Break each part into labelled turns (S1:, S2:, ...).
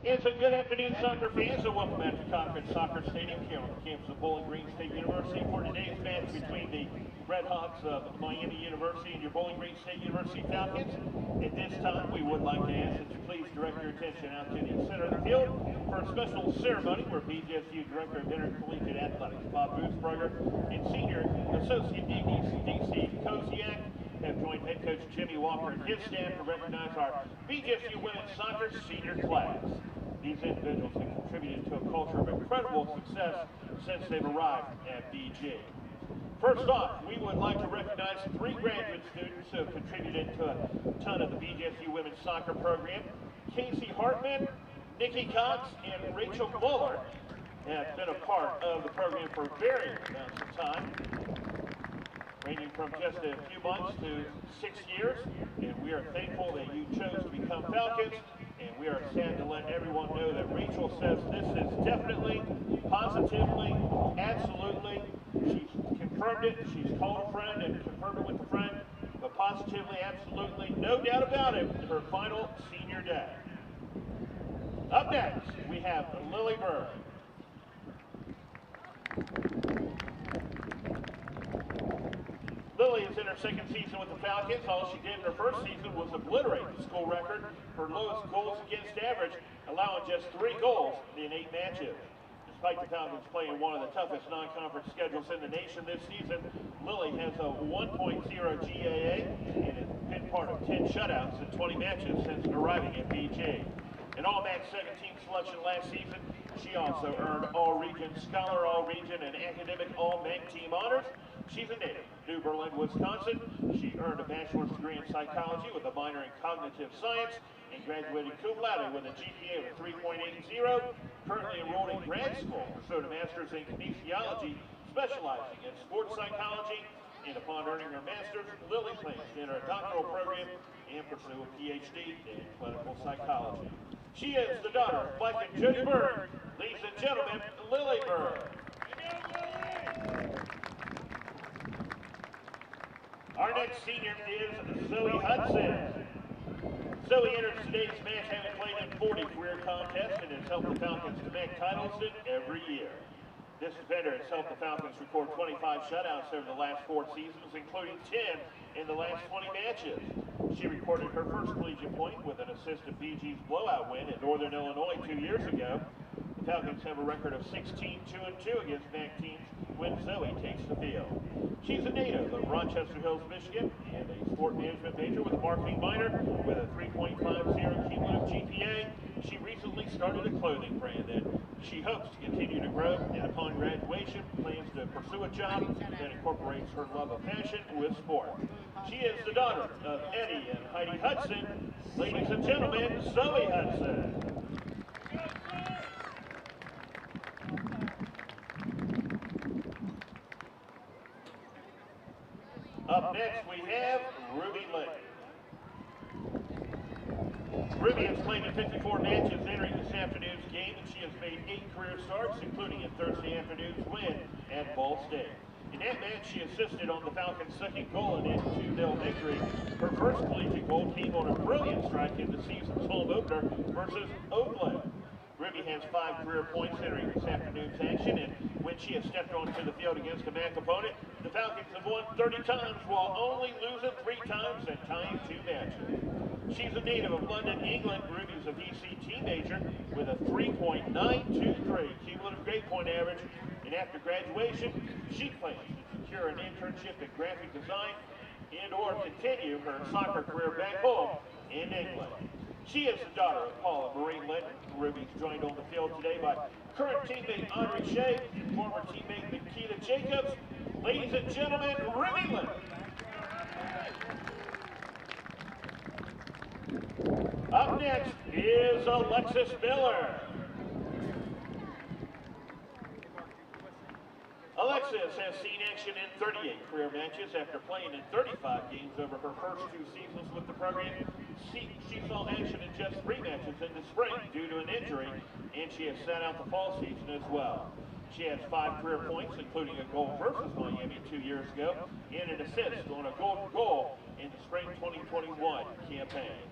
S1: It's a good afternoon, soccer fans, and welcome back to Cochrane Stadium here on the campus of Bowling Green State University for today's match between the Redhawks of Miami University and your Bowling Green State University Falcons. At this time, we would like to ask that you please direct your attention out to the center of the field for a special ceremony where BGSU Director of Intercollegiate Athletics Bob Boothberger and Senior Associate DC Koziak have joined head coach Jimmy Walker and his staff to recognize our BGSU women's soccer senior class. These individuals have contributed to a culture of incredible success since they've arrived at BG. First off, we would like to recognize 3 graduate students who have contributed to a ton of the BGSU women's soccer program. Casey Hartman, Nikki Cox, and Rachel Muller have been a part of the program for varying amounts of time, ranging from just a few months to 6 years, and we are thankful that you chose to become Falcons, and we are sad to let everyone know that Rachel says this is definitely, positively, absolutely, she's confirmed it, she's called a friend and confirmed it with a friend, but positively, absolutely, no doubt about it, her final senior day. Up next, we have Lily Bird. Lily is in her second season with the Falcons. All she did in her first season was obliterate the school record for lowest goals against average, allowing just 3 goals in 8 matches. Despite the Falcons playing one of the toughest non-conference schedules in the nation this season, Lily has a 1.0 GAA and has been part of 10 shutouts in 20 matches since arriving at BG. An All-MAC 17 selection last season, she also earned All-Region Scholar, All-Region, and Academic All-MAC team honors. She's a native of New Berlin, Wisconsin. She earned a bachelor's degree in psychology with a minor in cognitive science and graduated cum laude with a GPA of 3.80. Currently enrolled in grad school, pursued a master's in kinesiology, specializing in sports psychology. And upon earning her master's, Lily plans to enter a doctoral program and pursue a PhD in clinical psychology. She is the daughter of Mike and Jody Bird. Ladies and gentlemen, Lily Bird. Our next senior is Zoe Hudson. Zoe enters today's match having played in 40 career contests and has helped the Falcons to make titles in every year. This defender has helped the Falcons record 25 shutouts over the last 4 seasons, including 10 in the last 20 matches. She recorded her first collegiate point with an assist to BG's blowout win at Northern Illinois 2 years ago. The Falcons have a record of 16-2-2 against MAC teams when Zoe takes the field. She's a native of Rochester Hills, Michigan, and a sport management major with a marketing minor with a 3.50 cumulative GPA. She recently started a clothing brand that she hopes to continue to grow, and upon graduation plans to pursue a job that incorporates her love of fashion with sport. She is the daughter of Eddie and Heidi Hudson. Ladies and gentlemen, Zoe Hudson. Up next, we have Ruby Lake. Ruby has played in 54 matches entering this afternoon's game, and she has made 8 career starts, including a Thursday afternoon's win at Ball State. In that match, she assisted on the Falcons' second goal in a 2-0 victory. Her first collegiate goal came on a brilliant strike in the season's home opener versus Oakland. Ruby has 5 career points entering this afternoon's action, and when she has stepped onto the field against a MAC opponent, the Falcons have won 30 times while only losing 3 times and tying 2 matches. She's a native of London, England. Ruby's a VCT major with a 3.923 cumulative grade point average, and after graduation, she plans to secure an internship in graphic design and/or continue her soccer career back home in England. She is the daughter of Paula Marie Linton. Ruby's joined on the field today by current teammate Audrey Shea and former teammate Nikita Jacobs. Ladies and gentlemen, Ruby Linton. Up next is Alexis Miller. Alexis has seen action in 38 career matches after playing in 35 games over her first 2 seasons with the program. She saw action in just 3 matches in the spring due to an injury, and she has sat out the fall season as well. She has 5 career points, including a goal versus Miami 2 years ago, and an assist on a golden goal in the spring 2021 campaign.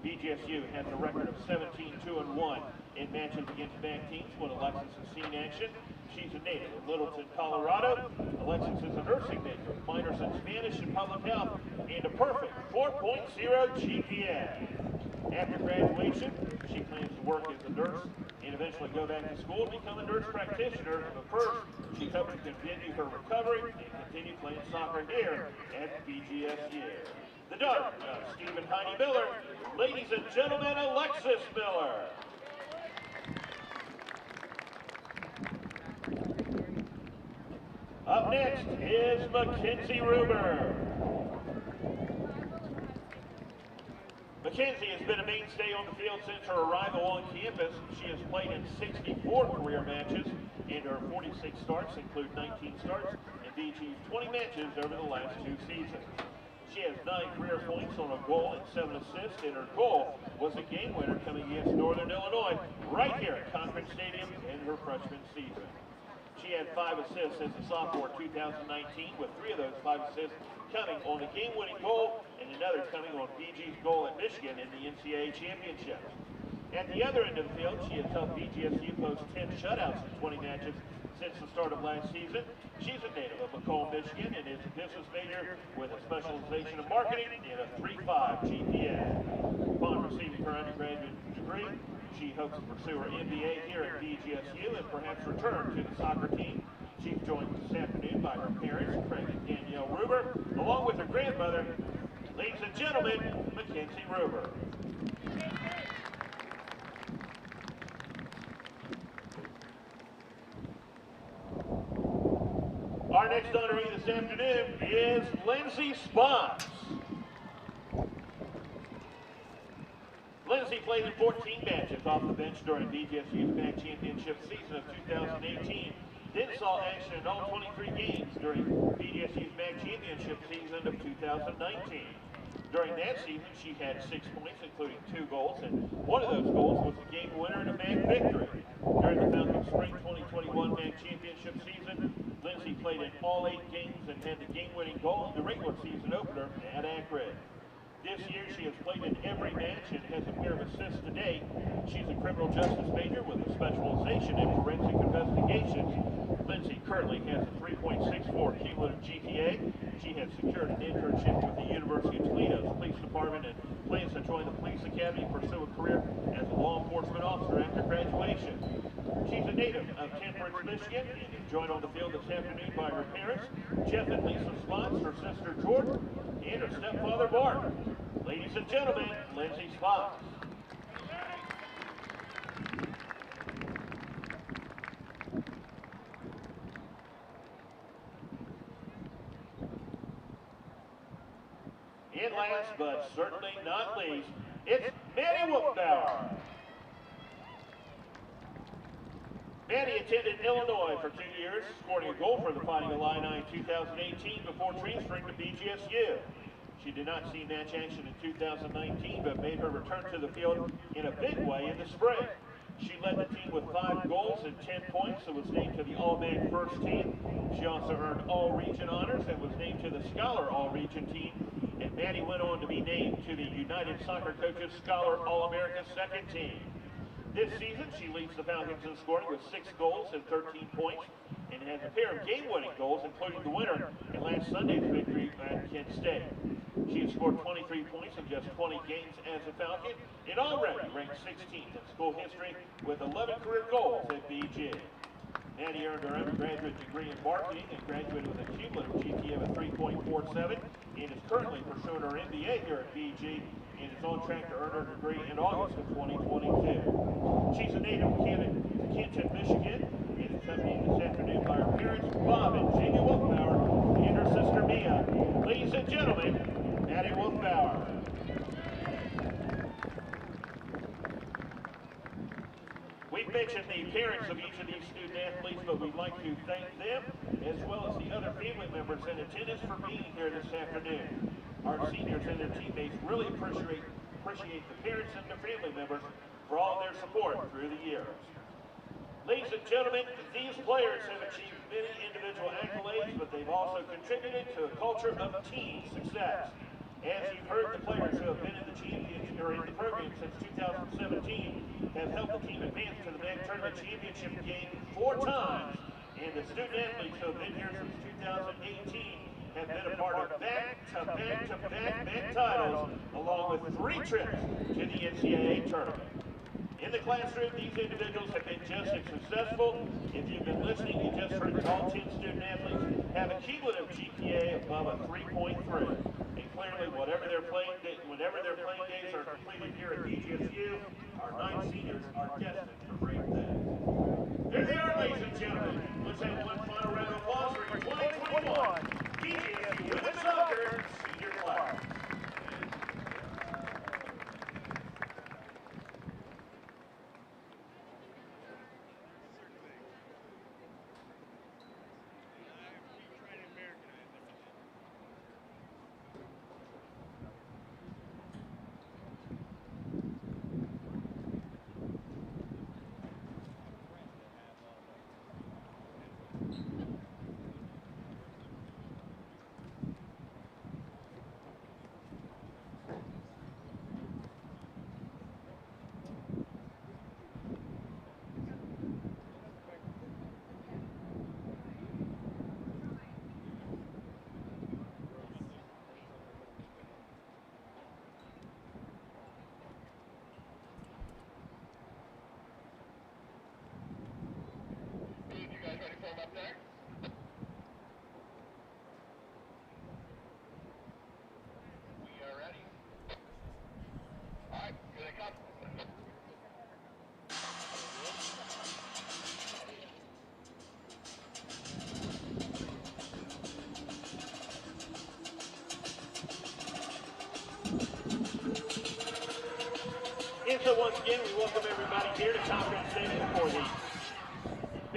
S1: BGSU has a record of 17-2-1 in matches against MAC teams when Alexis has seen action. She's a native of Littleton, Colorado. Alexis is a nursing major, minors in Spanish and public health, and a perfect 4.0 GPA. After graduation, she plans to work as a nurse and eventually go back to school and become a nurse practitioner. But first, she hopes to continue her recovery and continue playing soccer here at BGSU. The daughter of Steve and Heidi Miller, ladies and gentlemen, Alexis Miller. Up next is Mackenzie Ruber. Mackenzie has been a mainstay on the field since her arrival on campus. She has played in 64 career matches, and her 46 starts include 19 starts and BG's 20 matches over the last 2 seasons. She has 9 career points on a goal and 7 assists, and her goal was a game winner coming against Northern Illinois right here at Cochrane Stadium in her freshman season. She had 5 assists as a sophomore in 2019, with 3 of those 5 assists coming on a game-winning goal and another coming on BG's goal at Michigan in the NCAA championship. At the other end of the field, she has helped BGSU post 10 shutouts in 20 matches since the start of last season. She's a native of Macomb, Michigan, and is a business major with a specialization in marketing and a 3.5 GPA. Upon receiving her undergraduate degree, she hopes to pursue her MBA here at BGSU and perhaps return to the soccer team. She's joined this afternoon by her parents, Craig and Danielle Ruber, along with her grandmother. Ladies and gentlemen, Mackenzie Ruber. Our next honoree this afternoon is Lindsay Spots. Lindsay played in 14 matches off the bench during BGSU's MAC championship season of 2018, then saw action in all 23 games during BGSU's MAC championship season of 2019. During that season, she had 6 points, including 2 goals, and one of those goals was a game winner in a MAC victory. During the Falcons' spring 2021 MAC championship season, Lindsay played in all 8 games and had the game-winning goal in the regular season opener at Akron. This year, she has played in every match and has a pair of assists to date. She's a criminal justice major with a specialization in forensic investigations. Lindsay currently has a 3.64 cumulative GPA She has secured an internship with the University of Toledo's Police Department and plans to join the police academy and pursue a career as a law enforcement officer after graduation. She's a native of Temperance, Michigan, and is joined on the field this afternoon by her parents, Jeff and Lisa Spots, her sister Jordan, and her stepfather Bart. Ladies and gentlemen, Lindsay Spots. And last but certainly not least, it's Manny Wolfbauer. Manny attended Illinois for 2 years, scoring a goal for the Fighting Illini in 2018 before transferring to BGSU. She did not see match action in 2019, but made her return to the field in a big way in the spring. She led the team with 5 goals and 10 points and was named to the All-Man First Team. She also earned All-Region honors and was named to the Scholar All-Region Team. And Manny went on to be named to the United Soccer Coaches Scholar All-America Second Team. This season, she leads the Falcons in scoring with 6 goals and 13 points, and has a pair of game-winning goals, including the winner in last Sunday's victory at Kent State. She has scored 23 points in just 20 games as a Falcon, and already ranked 16th in school history with 11 career goals at BG. Manny earned her undergraduate degree in marketing and graduated with a cumulative GPA of 3.47, and is currently pursuing her MBA here at BG, and is on track to earn her degree in August of 2022. She's a native of Canton, Michigan, and is accompanied this afternoon by her parents, Bob and Jamie Wolfbauer, and her sister Mia. Ladies and gentlemen, Manny Wolfbauer. We've mentioned the parents of each of these student athletes, but we'd like to thank them, as well as the other family members in attendance, for being here this afternoon. Our seniors and their teammates really appreciate the parents and their family members for all their support through the years. Ladies and gentlemen, these players have achieved many individual accolades, but they've also contributed to a culture of team success. As you've heard, the players who have been in the program since 2017 have helped the team advance to the MAC Tournament Championship game 4 times, and the student athletes who have been here since 2018 have been a part of back-to-back MAC titles, along with 3 trips to the NCAA tournament. In the classroom, these individuals have been just as successful. If you've been listening, you just heard that all 10 student athletes have a cumulative GPA above a 3.3. And clearly, whenever their playing days are completed here at BGSU, our 9 seniors are destined for great things. There they are, ladies and gentlemen. Let's have one final round of applause for your 2021 BGSU Women's Soccer Senior Class. Up there. We are ready. All right, here they come. And so once again, we welcome everybody here to Cochrane Stadium for the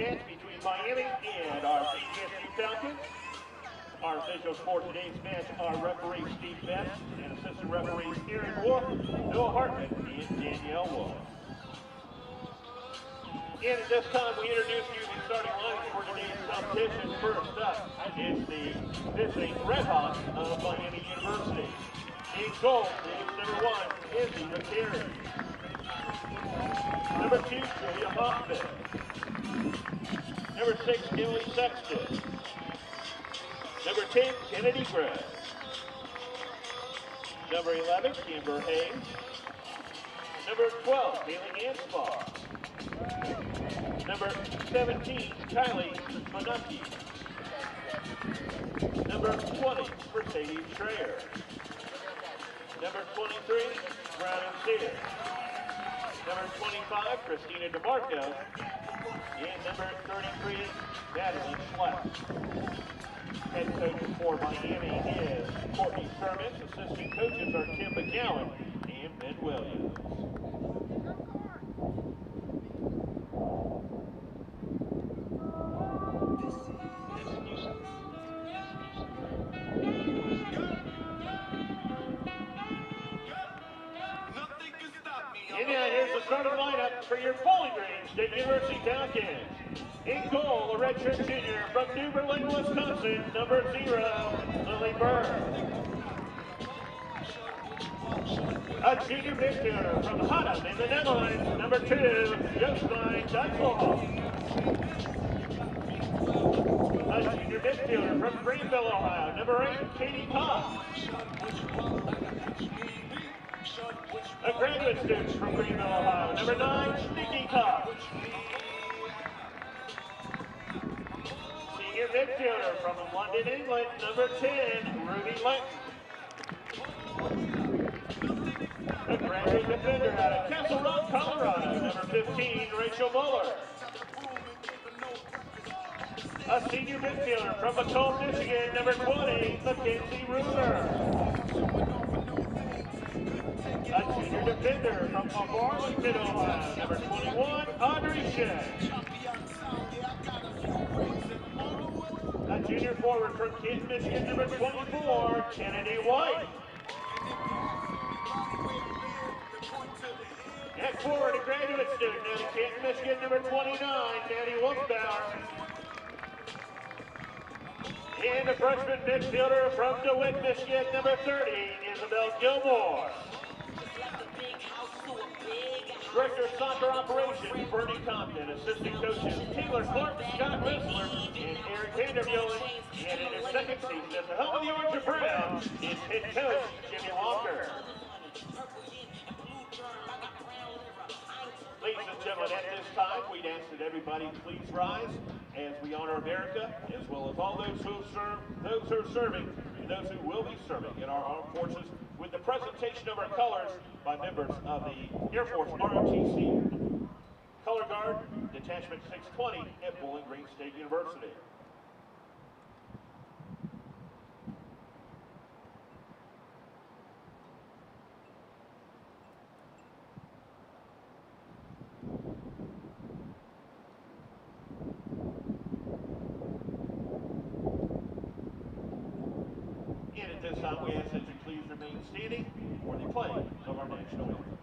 S1: match between Miami and our BGSU Falcons. Our officials for today's match are referee Steve Best and assistant referees Aaron Wolf, Noah Hartman, and Danielle Wolf. And at this time, we introduce you the starting lineup for today's competition. First up is the visiting Redhawks of Miami University. In goal is number 1, Izzy McCary. Number 2, Julia Hoffman. Number 6, Emily Sexton. Number 10, Kennedy Gray. Number 11, Kimber Hayes. Number 12, Haley Anspaugh. Number 17, Kylie Manucci. Number 20, Mercedes Schreier. Number 23, Browning Sears. Number 25, Christina DeMarco. And number 33, Madeline Schlepp. Head coach for Miami is Courtney Sherman. Assistant coaches are Kim McGowan and Ben Williams. And now here's the starting lineup for your Bowling Green State University Falcons. In goal, a redshirt junior from New Berlin, Wisconsin, number 0, Lily Bird. A junior midfielder from Haddam in the Netherlands, number 2, Jostijn Dijkhoff. A junior midfielder from Greenville, Ohio, number 8, Katie Cox. A graduate student from Greenville, Ohio, number 9, Nikki Cox. Senior midfielder from London, England, number 10, Ruby Lenton. A graduate defender out of Castle Rock, Colorado, number 15, Rachel Muller. A senior midfielder from Macomb, Michigan, number 20, Mackenzie Ruger. A junior defender from Arlington, Ohio, number 21, Audrey Shea. A junior forward from Canton, Michigan, number 24, Kennedy White. At forward, a graduate student out of Canton, Michigan, number 29, Maddie Wolfbauer. And a freshman midfielder from DeWitt, Michigan, number 30, Isabel Gilmore. Director of Soccer Operations, Bernie Compton. Assistant coaches, Taylor Clark, Scott Whistler, and Eric Vandermeulen. And in his second season at the helm of the Orange and Brown is head coach Jimmy Walker. Ladies and gentlemen, at this time, we'd ask that everybody please rise as we honor America, as well as all those who serve, those who are serving, and those who will be serving in our armed forces, with the presentation of our colors by members of the Air Force ROTC Color Guard, Detachment 620 at Bowling Green State University. And at this time, we ask that you please remain standing for the playing of our national anthem.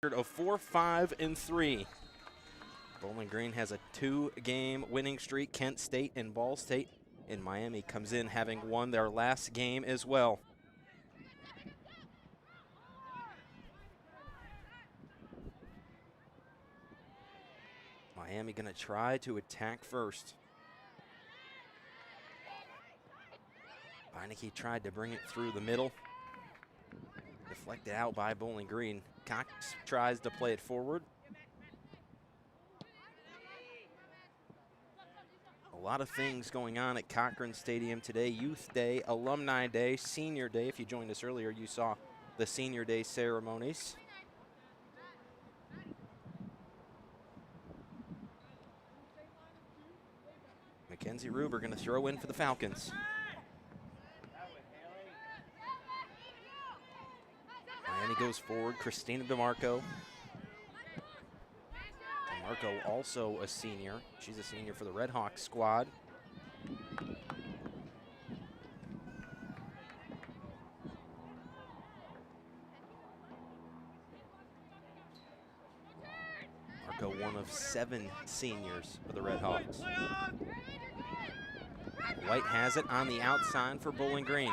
S2: of 4-5-3. Bowling Green has a 2-game winning streak. Kent State and Ball State. And Miami comes in having won their last game as well. Miami going to try to attack first. Beinecke tried to bring it through the middle. Deflected out by Bowling Green. Cox tries to play it forward. A lot of things going on at Cochrane Stadium today. Youth Day, Alumni Day, Senior Day. If you joined us earlier, you saw the Senior Day ceremonies. Mackenzie Ruber going to throw in for the Falcons. Miami goes forward. Christina DeMarco. DeMarco also a senior. She's a senior for the Redhawks squad. DeMarco, one of 7 seniors for the Redhawks. White has it on the outside for Bowling Green.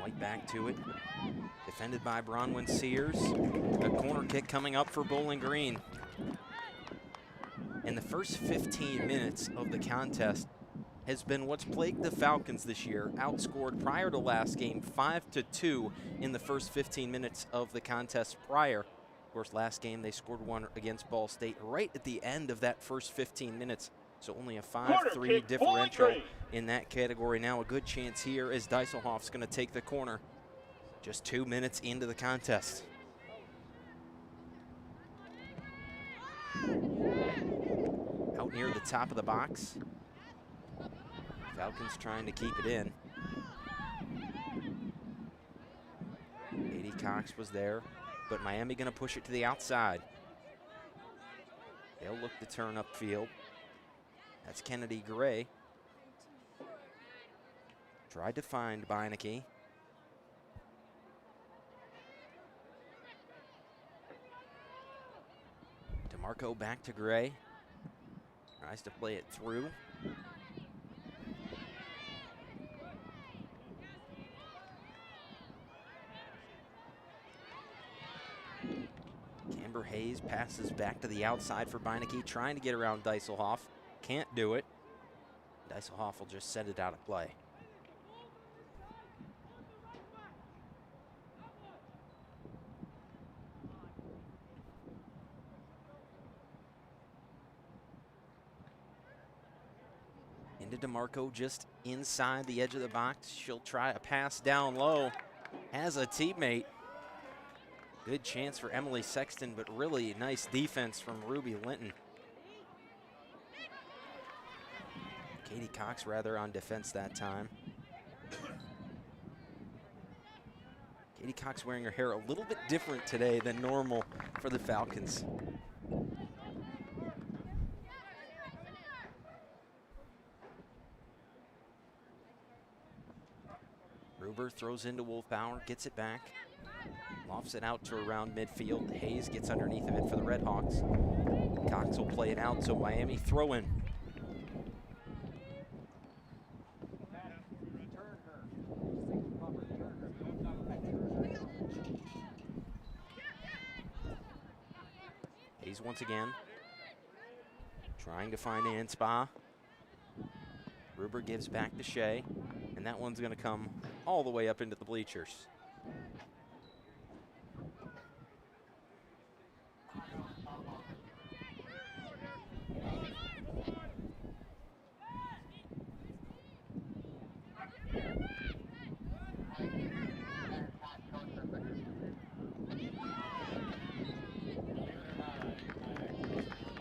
S2: White back to it. Defended by Bronwyn Sears. A corner kick coming up for Bowling Green. And the first 15 minutes of the contest has been what's plagued the Falcons this year. Outscored prior to last game 5-2 in the first 15 minutes of the contest prior. Of course, last game they scored one against Ball State right at the end of that first 15 minutes. So only a 5-3 differential in that category. Now a good chance here as Dieselhoff's going to take the corner just 2 minutes into the contest. Out near the top of the box. Falcons trying to keep it in. Katie Cox was there, but Miami going to push it to the outside. They'll look to turn upfield. That's Kennedy Gray. Tried to find Beinecke. DeMarco back to Gray. Tries to play it through. Camber Hayes passes back to the outside for Beinecke, trying to get around Dieselhoff. Can't do it. Dieselhoff will just send it out of play. Into DeMarco just inside the edge of the box. She'll try a pass down low. Has a teammate. Good chance for Emily Sexton, but really nice defense from Ruby Linton. Katie Cox rather on defense that time. Katie Cox wearing her hair a little bit different today than normal for the Falcons. Ruber throws into Wolfbauer, gets it back. Lofts it out to around midfield. Hayes gets underneath of it for the Redhawks. Cox will play it out, so Miami throw in. Hayes once again. Trying to find Anspa. Ruber gives back to Shea, and that one's going to come all the way up into the bleachers.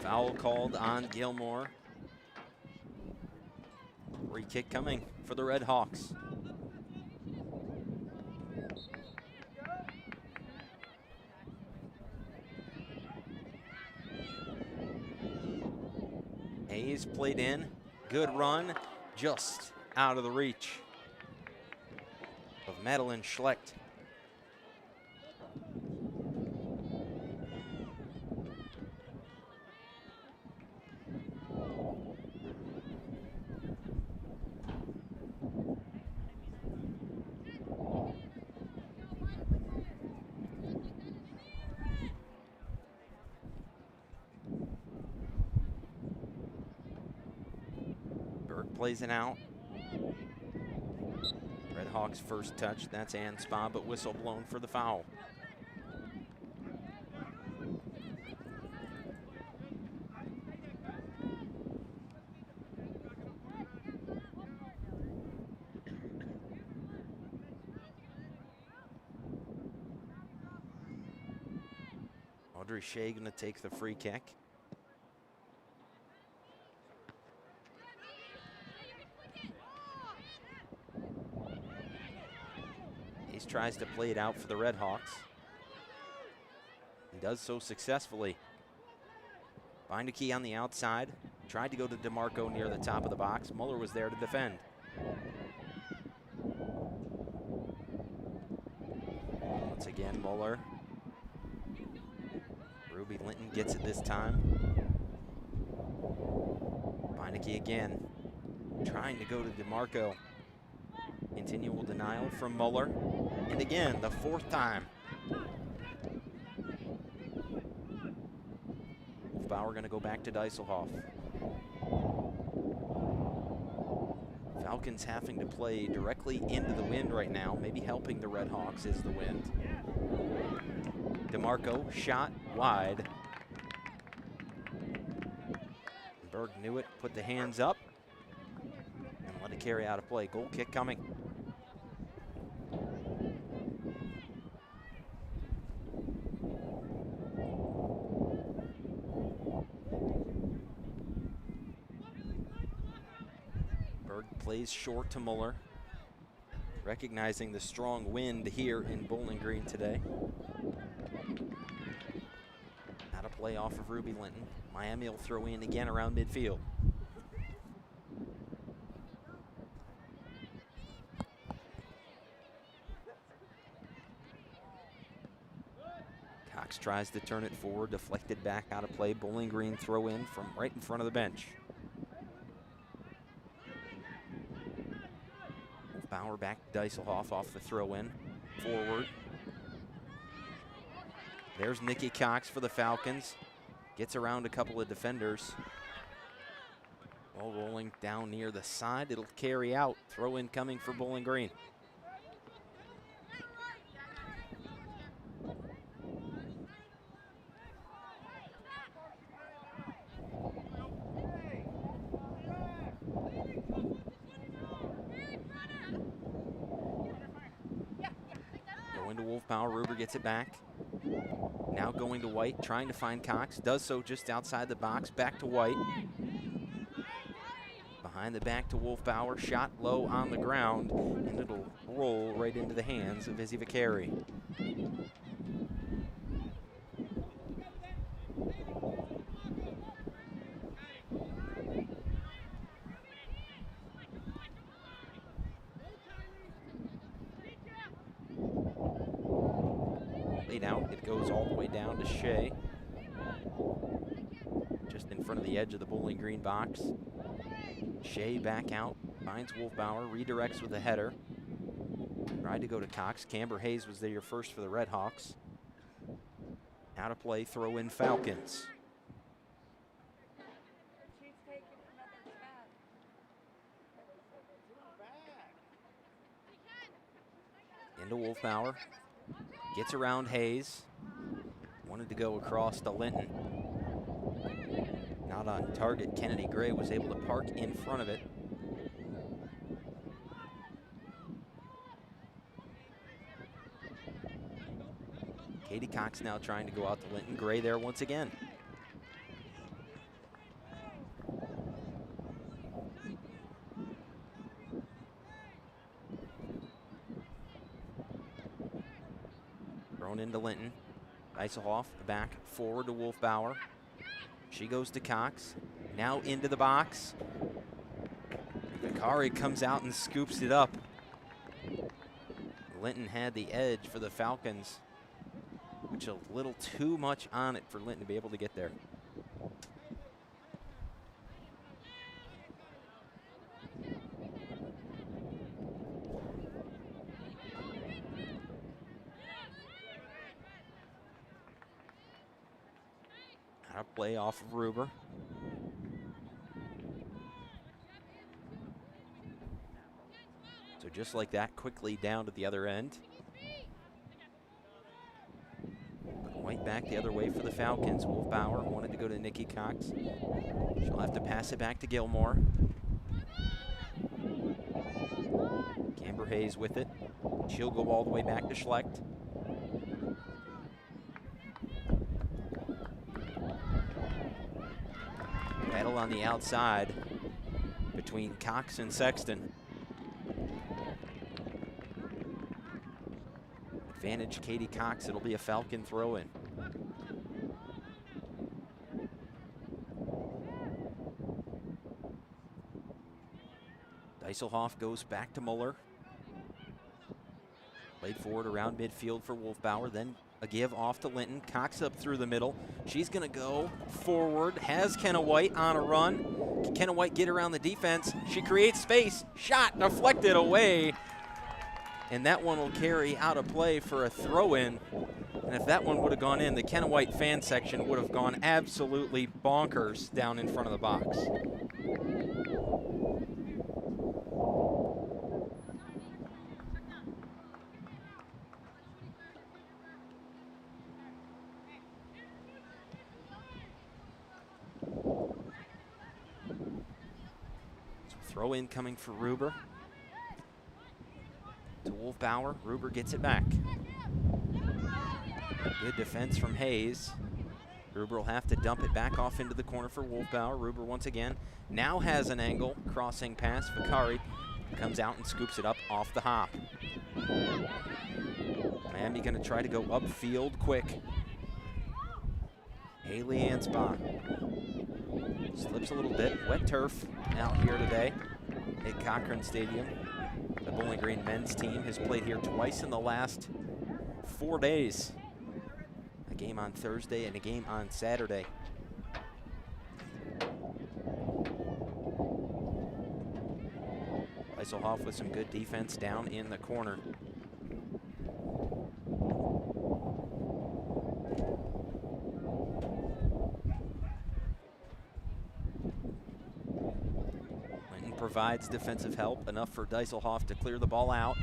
S2: Foul called on Gilmore. Free kick coming for the Redhawks. Hayes played in. Good run, just out of the reach of Madeline Schlecht. plays it out. Redhawks first touch, that's Anspa, but whistle blown for the foul. Audrey Shea gonna take the free kick. Hayes tries to play it out for the Redhawks. He does so successfully. Beinecke on the outside. Tried to go to DeMarco near the top of the box. Muller was there to defend. Once again, Muller. Ruby Linton gets it this time. Beinecke again. Trying to go to DeMarco. Continual denial from Muller. And again, the fourth time. Wolfbauer going to go back to Deiselhoff. Falcons having to play directly into the wind right now. Maybe helping the Redhawks is the wind. DeMarco shot wide. Berg knew it, put the hands up, and let it carry out of play. Goal kick coming. Berg plays short to Muller, recognizing the strong wind here in Bowling Green today. Out of play off of Ruby Linton. Miami will throw in again around midfield. Cox tries to turn it forward, deflected back out of play. Bowling Green throw in from right in front of the bench. Bauer back to Deiselhoff off the throw in. Forward. There's Nikki Cox for the Falcons. Gets around a couple of defenders. Ball rolling down near the side. It'll carry out. Throw in coming for Bowling Green. Going to Wolfbauer. Ruber gets it back. Now going to White, trying to find Cox. Does so just outside the box. Back to White. Behind the back to Wolfbauer. Shot low on the ground, and it'll roll right into the hands of Izzy Vicari. Laid out, it goes all the way down to Shea. Just in front of the edge of the Bowling Green box. Shea back out, finds Wolfbauer, redirects with a header. Tried to go to Cox. Camber Hayes was there first for the Redhawks. Out of play, throw in Falcons. Into Wolfbauer. Gets around Hayes. Wanted to go across to Linton. Not on target. Kennedy Gray was able to park in front of it. Katie Cox now trying to go out to Linton. Gray there once again. Thrown into Linton. Deiselhoff back forward to Wolfbauer. She goes to Cox. Now into the box. Vicari comes out and scoops it up. Linton had the edge for the Falcons, which a little too much on it for Linton to be able to get there. Out of play off of Ruber. just like that, quickly down to the other end. White back the other way for the Falcons. Wolfbauer wanted to go to Nikki Cox. She'll have to pass it back to Gilmore. Amber Hayes with it. She'll go all the way back to Schlecht. Battle on the outside between Cox and Sexton. Advantage Katie Cox. It'll be a Falcon throw-in. Dieselhoff goes back to Muller. Played forward around midfield for Wolfbauer. Then a give off to Linton. Cox up through the middle. She's going to go forward. Has Kenna White on a run. Can Kenna White get around the defense? She creates space. Shot deflected away. And that one will carry out of play for a throw-in. And if that one would have gone in, the Kenna White fan section would have gone absolutely bonkers down in front of the box. Throw in coming for Ruber. To Wolfbauer. Ruber gets it back. Good defense from Hayes. Ruber will have to dump it back off into the corner for Wolfbauer. Ruber once again now has an angle. Crossing pass. Vicari comes out and scoops it up off the hop. Miami going to try to go upfield quick. Haley Ansbach slips a little bit. Wet turf out here today at Cochrane Stadium. The Bowling Green men's team has played here twice in the last 4 days. A game on Thursday and a game on Saturday. Eiselhoff with some good defense down in the corner. Provides defensive help, enough for Dieselhoff to clear the ball out.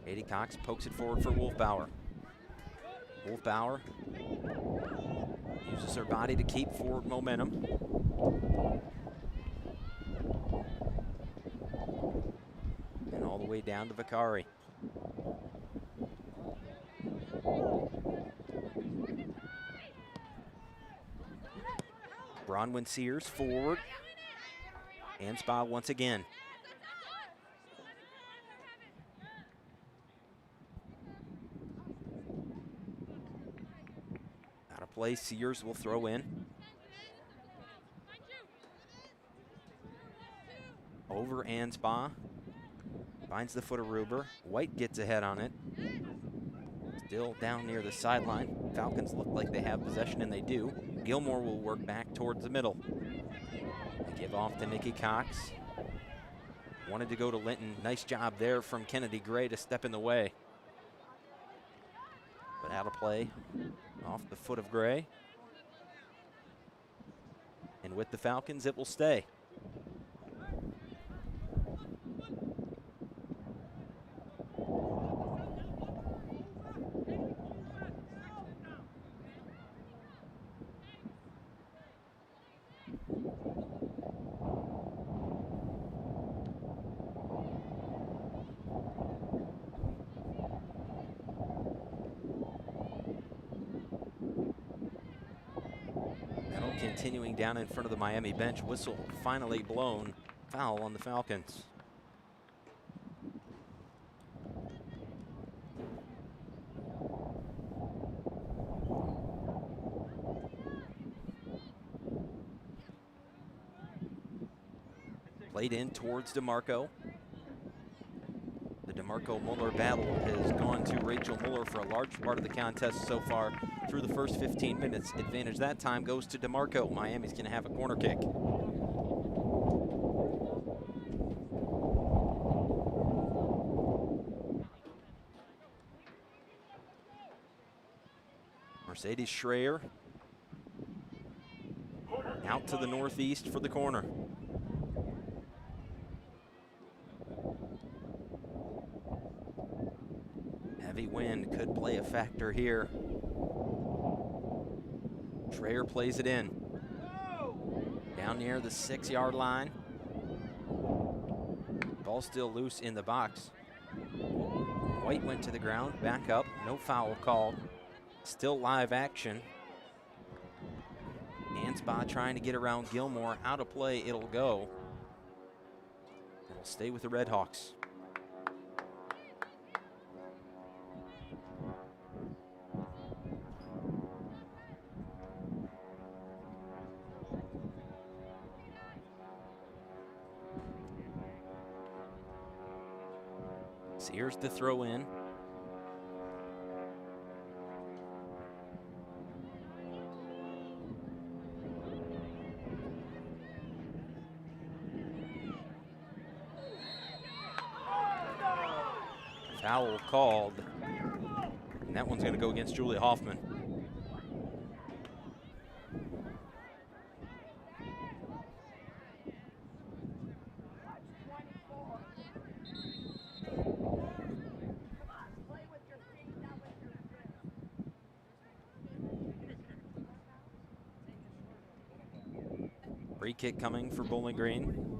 S2: Katie Cox pokes it forward for Wolfbauer. Wolfbauer uses her body to keep forward momentum. And all the way down to Vicari. Bronwyn Sears forward. Ansbach once again. Out of play, Sears will throw in. Over Ansbach. Finds the foot of Ruber. White gets ahead on it. Still down near the sideline. Falcons look like they have possession, and they do. Gilmore will work back towards the middle. A give off to Nikki Cox. Wanted to go to Linton. Nice job there from Kennedy Gray to step in the way. But out of play off the foot of Gray. And with the Falcons, it will stay. Continuing down in front of the Miami bench. Whistle finally blown. Foul on the Falcons. Played in towards DeMarco. The DeMarco-Muller battle has gone to Rachel Muller for a large part of the contest so far through the first 15 minutes. Advantage that time goes to DeMarco. Miami's going to have a corner kick. Mercedes Schreier out to the northeast for the corner. Heavy wind could play a factor here. Schreier plays it in. Down near the 6-yard line. Ball still loose in the box. White went to the ground, back up, no foul called. Still live action. Anspaugh trying to get around Gilmore. Out of play, it'll go. It'll stay with the Redhawks. Here's the throw in. Foul called. And that one's going to go against Julia Hoffman. Free kick coming for Bowling Green.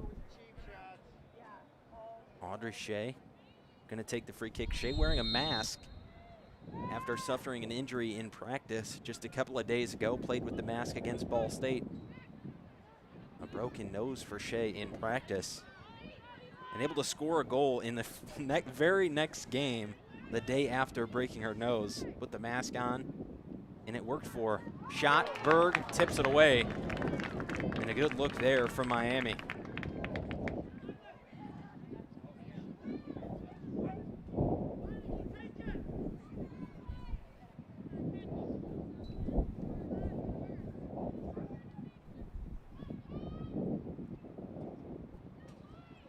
S2: Audrey Shea going to take the free kick. Shea wearing a mask after suffering an injury in practice just a couple of days ago. Played with the mask against Ball State. A broken nose for Shea in practice. And able to score a goal in the very next game, the day after breaking her nose. Put the mask on, and it worked for her. Shot, Berg tips it away. And a good look there from Miami.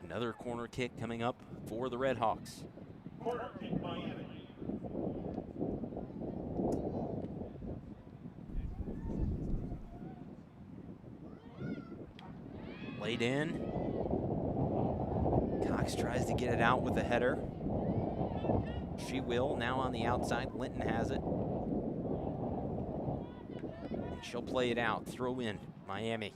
S2: Another corner kick coming up for the Redhawks.
S1: Corner kick, Miami.
S2: Laid in. Cox tries to get it out with a header. She will, now on the outside. Linton has it. And she'll play it out. Throw in, Miami.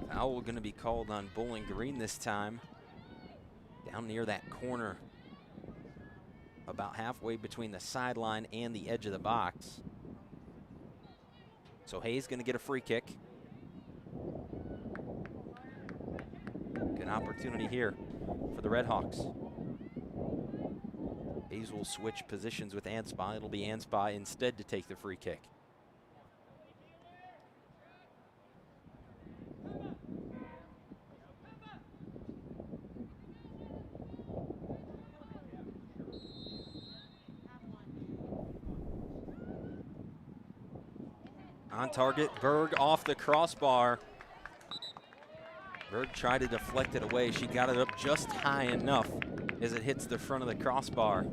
S2: Foul going to be called on Bowling Green this time. Down near that corner. About halfway between the sideline and the edge of the box. So Hayes going to get a free kick. Good opportunity here for the Redhawks. Hayes will switch positions with Anspaugh. It'll be Anspaugh instead to take the free kick. On target, Berg off the crossbar. Berg tried to deflect it away. She got it up just high enough as it hits the front of the crossbar.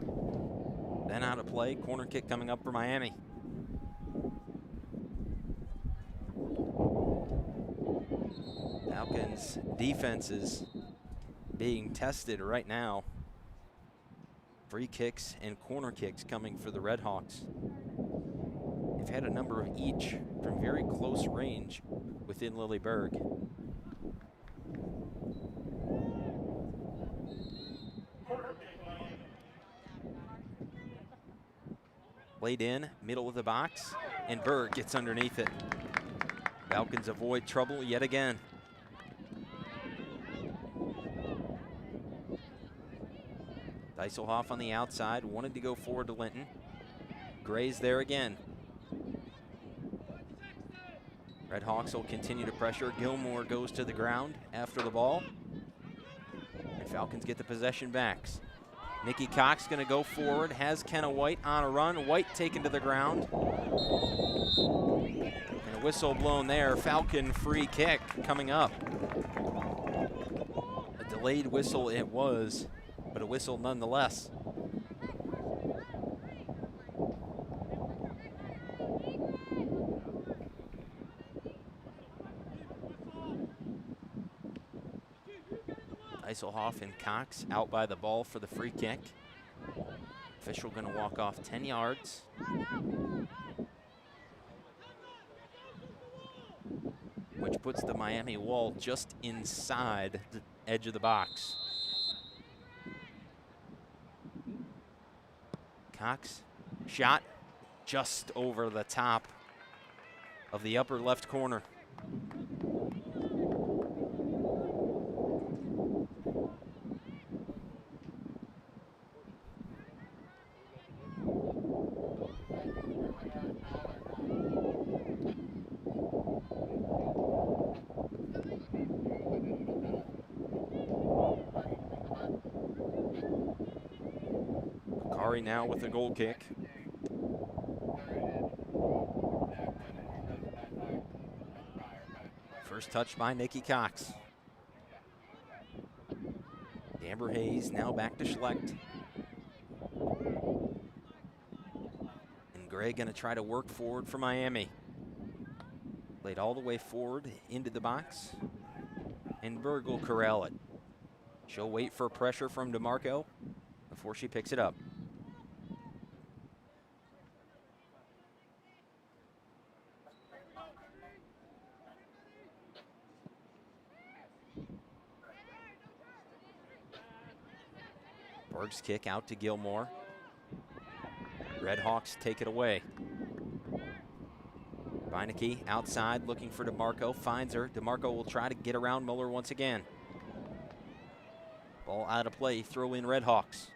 S2: Then out of play, corner kick coming up for Miami. Falcons defense is being tested right now. Free kicks and corner kicks coming for the Redhawks. They've had a number of each from very close range within Lilleberg. Played in, middle of the box, and Berg gets underneath it. Falcons avoid trouble yet again. Dieselhoff on the outside, wanted to go forward to Linton. Gray's there again. Redhawks will continue to pressure. Gilmore goes to the ground after the ball. And Falcons get the possession back. Nikki Cox going to go forward, has Kenna White on a run. White taken to the ground. And a whistle blown there. Falcon free kick coming up. A delayed whistle it was, but a whistle nonetheless. Eiselhoff and Cox out by the ball for the free kick. Official going to walk off 10 yards. Which puts the Miami wall just inside the edge of the box. Cox, shot just over the top of the upper left corner. Now with the goal kick. First touch by Nikki Cox. Amber Hayes now back to Schlecht. And Gray going to try to work forward for Miami. Played all the way forward into the box. And Berg will corral it. She'll wait for pressure from DeMarco before she picks it up. Berg's kick out to Gilmore. Redhawks take it away. Beinecke outside looking for DeMarco, finds her. DeMarco will try to get around Muller once again. Ball out of play, throw in Redhawks.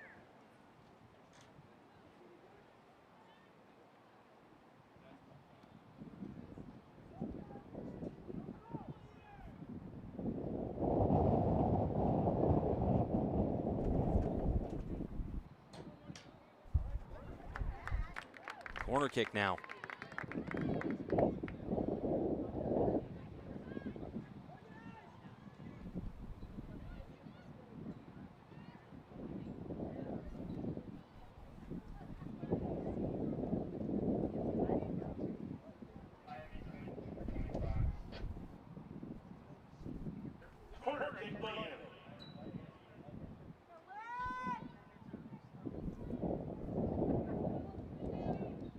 S2: Corner kick now.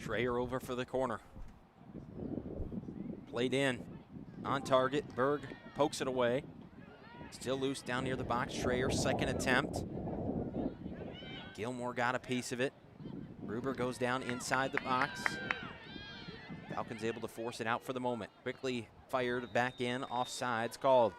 S2: Schreier over for the corner. Played in. On target. Berg pokes it away. Still loose down near the box. Schreier, second attempt. Gilmore got a piece of it. Gruber goes down inside the box. Falcons able to force it out for the moment. Quickly fired back in. Offsides called.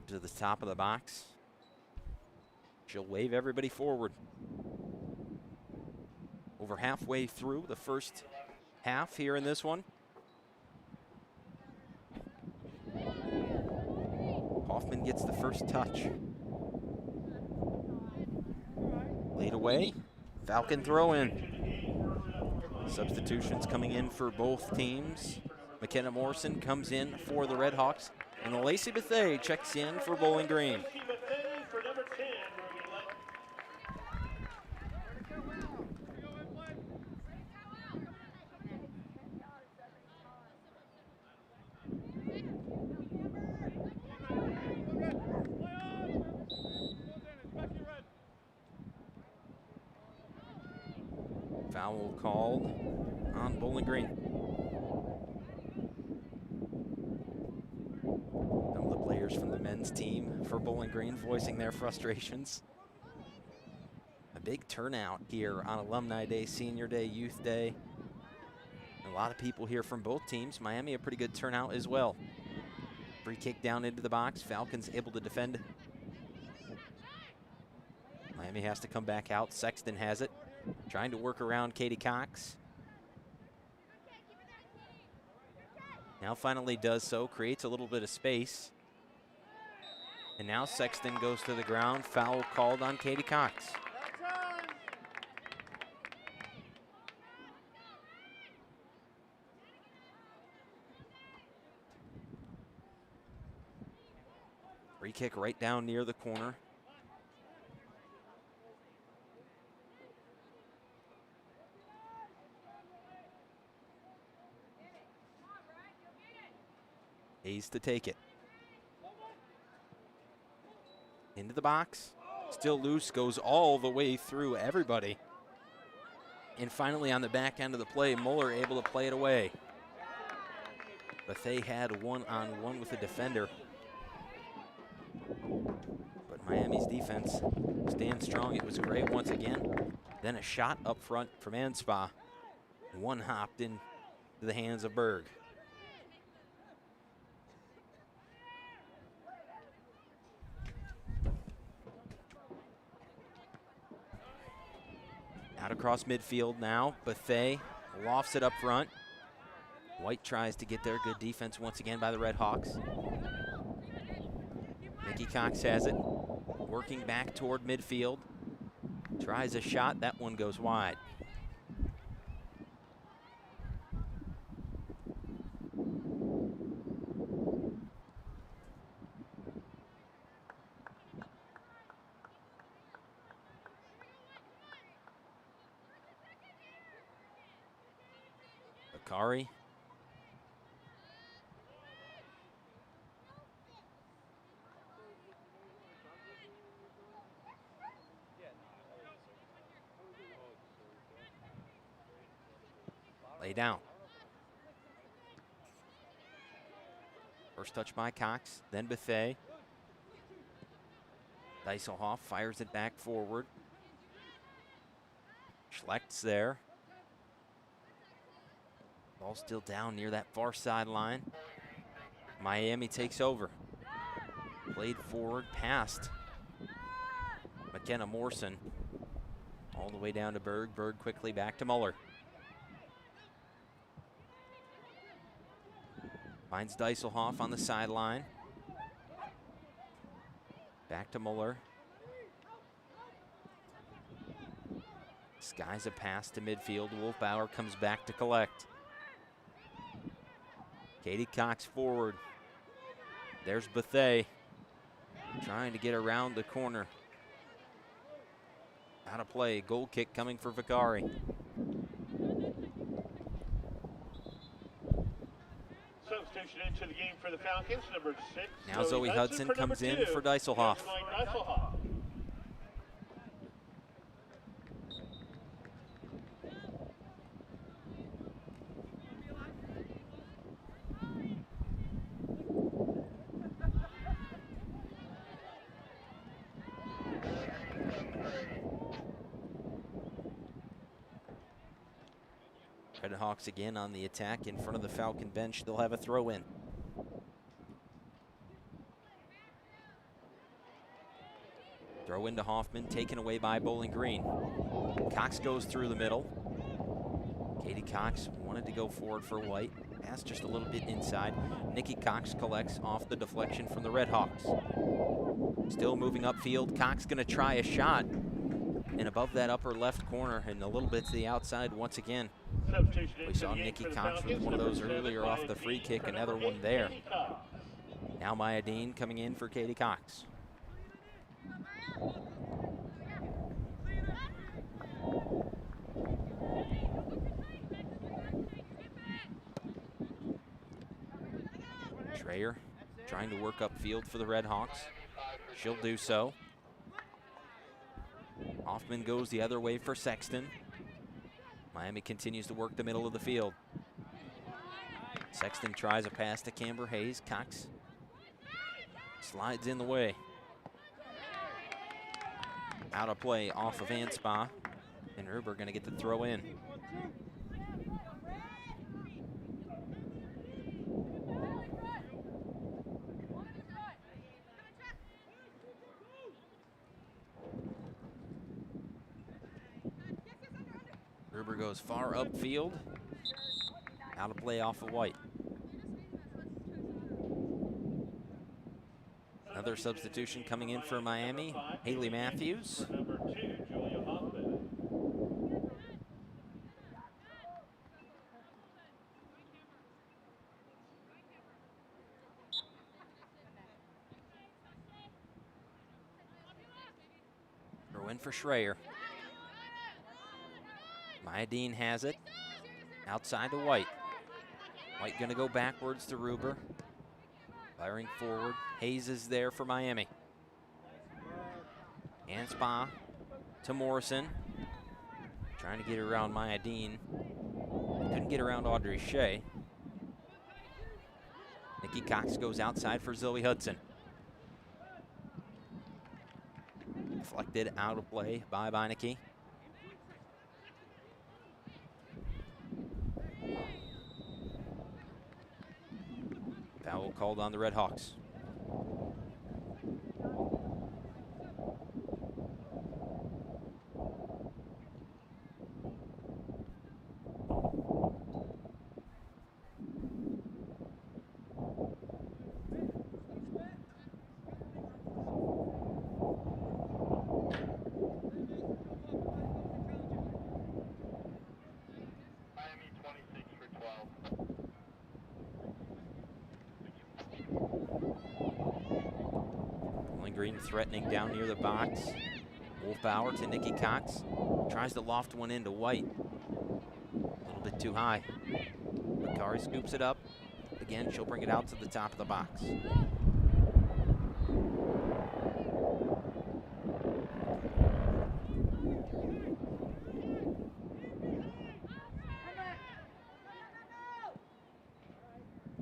S2: To the top of the box. She'll wave everybody forward. Over halfway through the first half here in this one. Hoffman gets the first touch. Laid away. Falcon throw in. Substitutions coming in for both teams. McKenna Morrison comes in for the Redhawks. And Lacey Bethea checks in for Bowling Green. Foul called on Bowling Green. From the men's team for Bowling Green voicing their frustrations. A big turnout here on Alumni Day, Senior Day, Youth Day. A lot of people here from both teams. Miami a pretty good turnout as well. Free kick down into the box. Falcons able to defend. Miami has to come back out. Sexton has it, trying to work around Katie Cox. Now finally does so, creates a little bit of space. And now Sexton goes to the ground. Foul called on Katie Cox. Free kick right down near the corner. Hayes to take it. Into the box. Still loose, goes all the way through everybody. And finally on the back end of the play, Muller able to play it away. But they had one-on-one with the defender. But Miami's defense stands strong. It was Gray once again. Then a shot up front from Anspa. One hopped into the hands of Berg. Out across midfield now. Bethea lofts it up front. White tries to get there. Good defense once again by the Redhawks. Nikki Cox has it. Working back toward midfield. Tries a shot. That one goes wide. Bakari. Lay down. First touch by Cox, then Bethea. Dieselhoff fires it back forward. Schlecht's there. Ball still down near that far sideline. Miami takes over. Played forward, past McKenna Morrison. All the way down to Berg. Berg quickly back to Muller. Finds Dieselhoff on the sideline. Back to Muller. Skies a pass to midfield. Wolfbauer comes back to collect. Katie Cox forward. There's Bethea. Trying to get around the corner. Out of play. Goal kick coming for Vicari.
S1: Substitution into the game for the Falcons, number 6.
S2: Now Zoe Hudson comes in for Dieselhoff. Redhawks again on the attack in front of the Falcon bench. They'll have a throw in. Throw into Hoffman, taken away by Bowling Green. Cox goes through the middle. Katie Cox wanted to go forward for White. Pass just a little bit inside. Nikki Cox collects off the deflection from the Redhawks. Still moving upfield. Cox gonna try a shot. And above that upper left corner and a little bit to the outside once again. We saw Nikki Cox with one of those earlier off the free kick, another one there. Now Maya Dean coming in for Katie Cox. Schreier trying to work upfield for the Redhawks. She'll do so. Hoffman goes the other way for Sexton. Miami continues to work the middle of the field. Sexton tries a pass to Camber Hayes. Cox slides in the way. Out of play off of Anspa. And Ruber going to get the throw in. Gruber goes far upfield. Out of play off of White. Another substitution coming in for Miami, Haley Matthews.
S1: For number 2, Julia Hoffman.
S2: Throw in for Schreier. Maya Dean has it. Outside to White. White gonna go backwards to Ruber. Firing forward. Hayes is there for Miami. And Spa to Morrison. Trying to get around Maya Dean. Couldn't get around Audrey Shea. Nikki Cox goes outside for Zoe Hudson. Deflected out of play by Beinecke. Foul called on the Redhawks.
S1: Miami 26 for 12.
S2: Bowling Green threatening down near the box. Wolfbauer to Nikki Cox. Tries to loft one into White. A little bit too high. Bakari scoops it up. Again, she'll bring it out to the top of the box.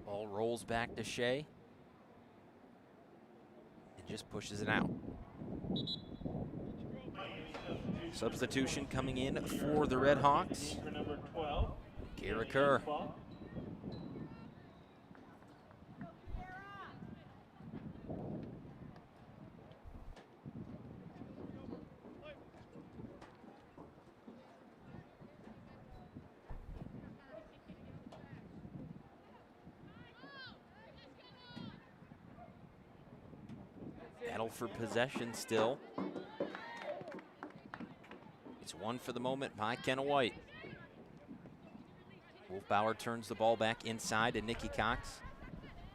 S2: Ball rolls back to Shea. And just pushes it out. Substitution coming in for the Redhawks.
S1: For number 12,
S2: Kara Kerr. Battle for possession still. It's one for the moment by Kenna White. Wolfbauer turns the ball back inside to Nikki Cox.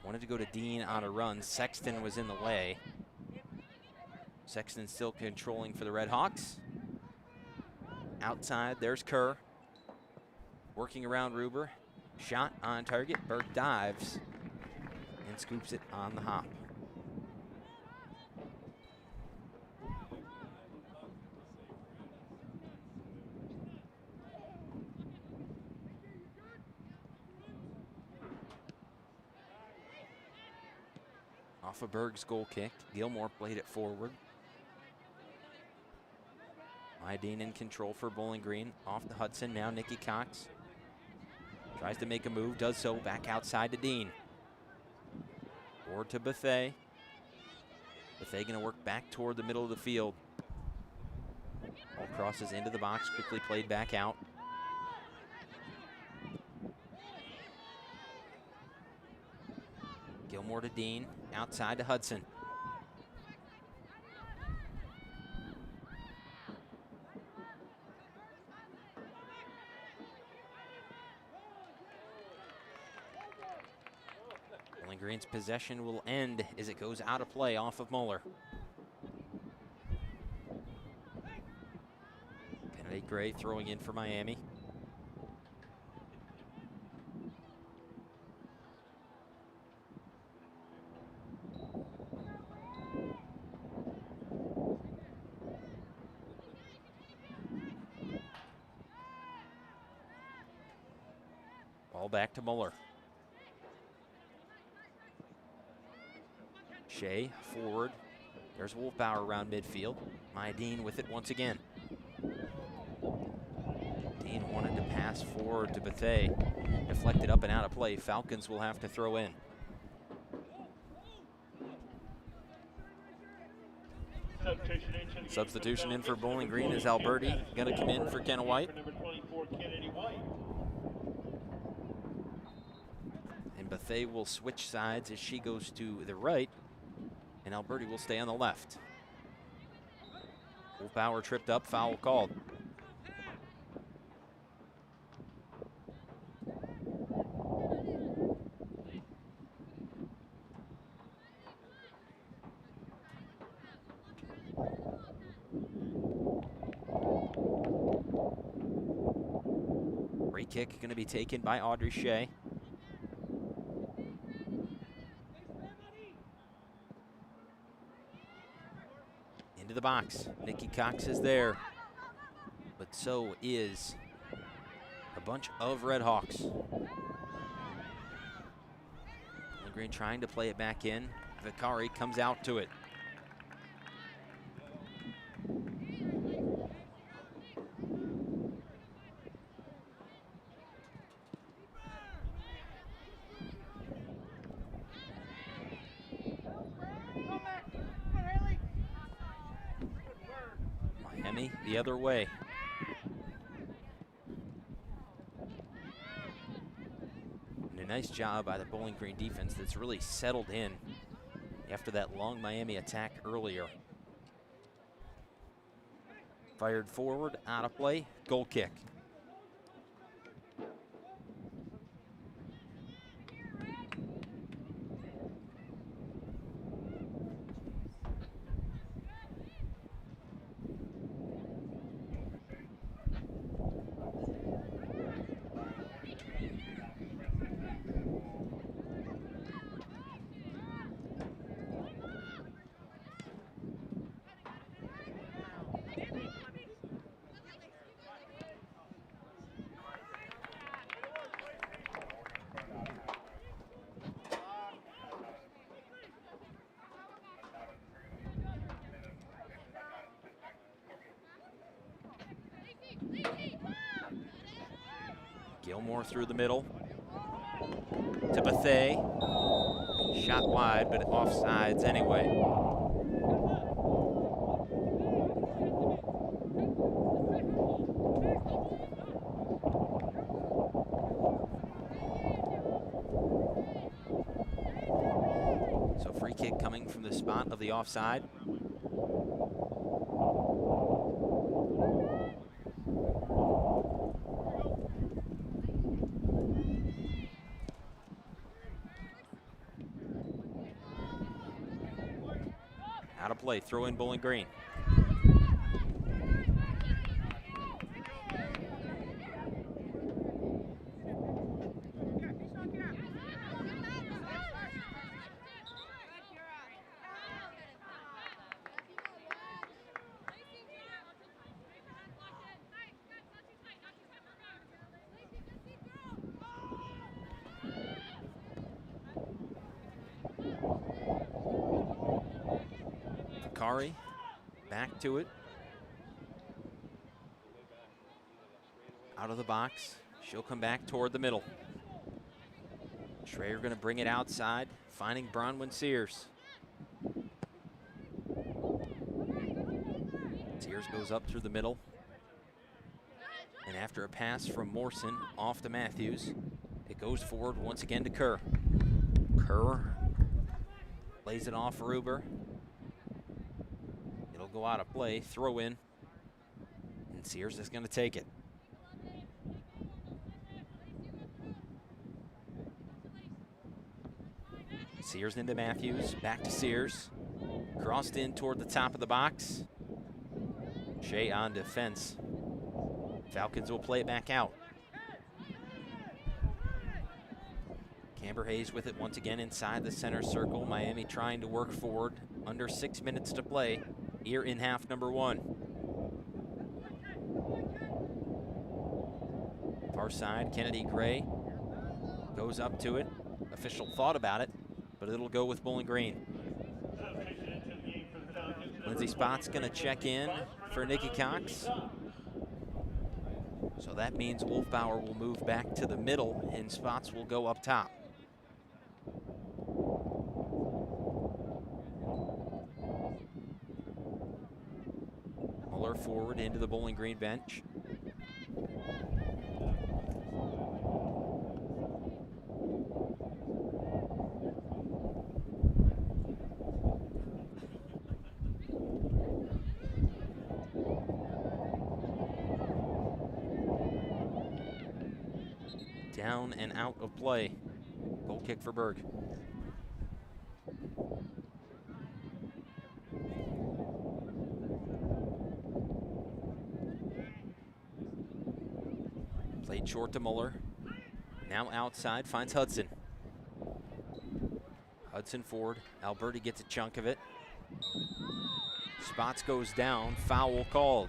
S2: Wanted to go to Dean on a run. Sexton was in the way. Sexton still controlling for the Redhawks. Outside, there's Kerr. Working around Ruber. Shot on target. Burke dives and scoops it on the hop. Off of Berg's goal kick. Gilmore played it forward. Dean in control for Bowling Green. Off to Hudson, now Nikki Cox. Tries to make a move, does so, back outside to Dean. Forward to Buffet. Buffet gonna work back toward the middle of the field. Ball crosses into the box, quickly played back out. Gilmore to Dean, outside to Hudson. Bowling Green's possession will end as it goes out of play off of Muller. Kennedy Gray throwing in for Miami. Ball back to Muller. Shea forward. There's Wolfbauer around midfield. Dean with it once again. Dean wanted to pass forward to Bethea. Deflected up and out of play. Falcons will have to throw in.
S1: Substitution
S2: Substitution in for Bowling Green is Alberti. Going to come in for Kenna White.
S1: For number 23, for Kennedy White.
S2: And Bethay will switch sides as she goes to the right, and Alberti will stay on the left. Wolfbauer tripped up, foul called. Free kick going to be taken by Audrey Shea. Into the box. Nikki Cox is there. But so is a bunch of Redhawks. Bowling Green trying to play it back in. Vicari comes out to it. Miami the other way. And a nice job by the Bowling Green defense that's really settled in after that long Miami attack earlier. Fired forward, out of play, goal kick. Gilmore through the middle to Bethay. Shot wide, but offsides anyway. So free kick coming from the spot of the offside. Out of play, throw in Bowling Green. Vicari back to it. Out of the box. She'll come back toward the middle. Schrader going to bring it outside, finding Bronwyn Sears. Sears goes up through the middle. And after a pass from Morrison off to Matthews, it goes forward once again to Kerr. Kerr lays it off Ruber. It'll go out of play, throw in, and Sears is going to take it. Sears into Matthews, back to Sears. Crossed in toward the top of the box. Shea on defense. Falcons will play it back out. Camber Hayes with it once again inside the center circle. Miami trying to work forward. Under 6 minutes to play here in half number one. Far side, Kennedy Gray goes up to it. Official thought about it, but it'll go with Bowling Green. Lindsay Spott's going to check in for Nikki Cox. So that means Wolfbauer will move back to the middle and Spots will go up top. Muller forward into the Bowling Green bench. down and out of play. Goal kick for Berg. Played short to Muller. Now outside, finds Hudson. Hudson forward. Alberti gets a chunk of it. Spots goes down. Foul called.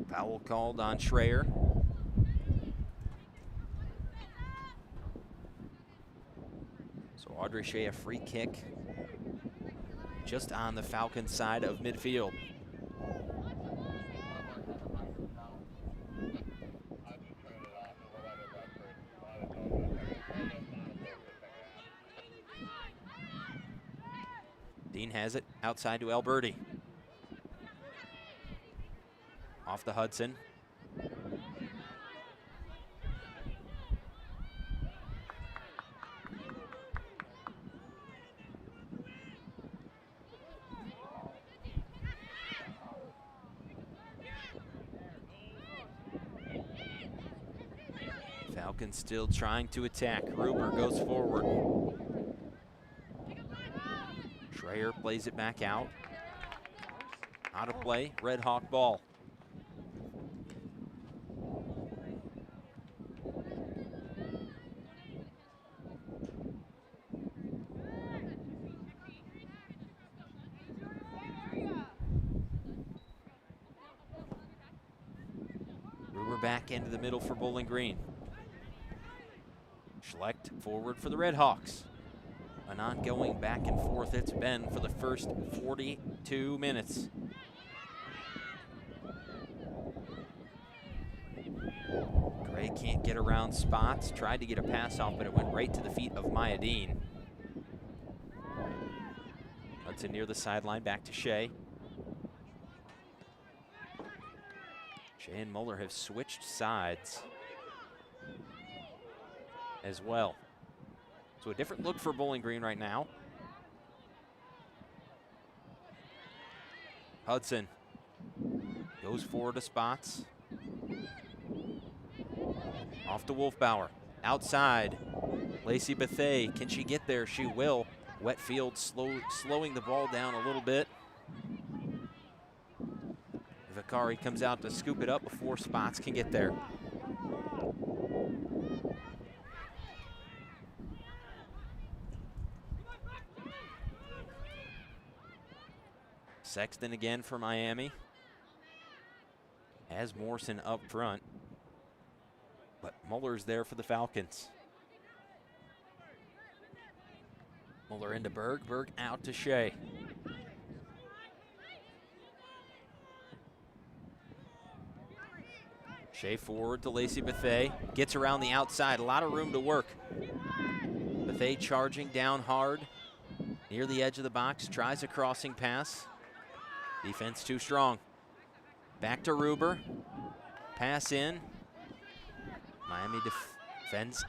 S2: Foul called on Schreier. So Audrey Shea, a free kick just on the Falcons side of midfield. Dean has it outside to Alberti. Off to Hudson. Falcons still trying to attack. Ruber goes forward. Schreier plays it back out. Out of play, Red Hawk ball. Ruber back into the middle for Bowling Green. Schlecht forward for the Red Hawks. An ongoing back and forth it's been for the first 42 minutes. Gray can't get around Spots. Tried to get a pass off, but it went right to the feet of Maya Dean. Hudson near the sideline, back to Shea. Shea and Muller have switched sides as well. So a different look for Bowling Green right now. Hudson goes forward to Spots. Off to Wolfbauer. Outside. Lacey Bethay. Can she get there? She will. Wet field slowing the ball down a little bit. Vicari comes out to scoop it up before Spots can get there. Sexton again for Miami. Has Morrison up front. But Muller's there for the Falcons. Muller into Berg. Berg out to Shea. Shea forward to Lacey Bethay. Gets around the outside. A lot of room to work. Bethay charging down hard. Near the edge of the box. Tries a crossing pass. Defense too strong. Back to Ruber. Pass in. Miami defends.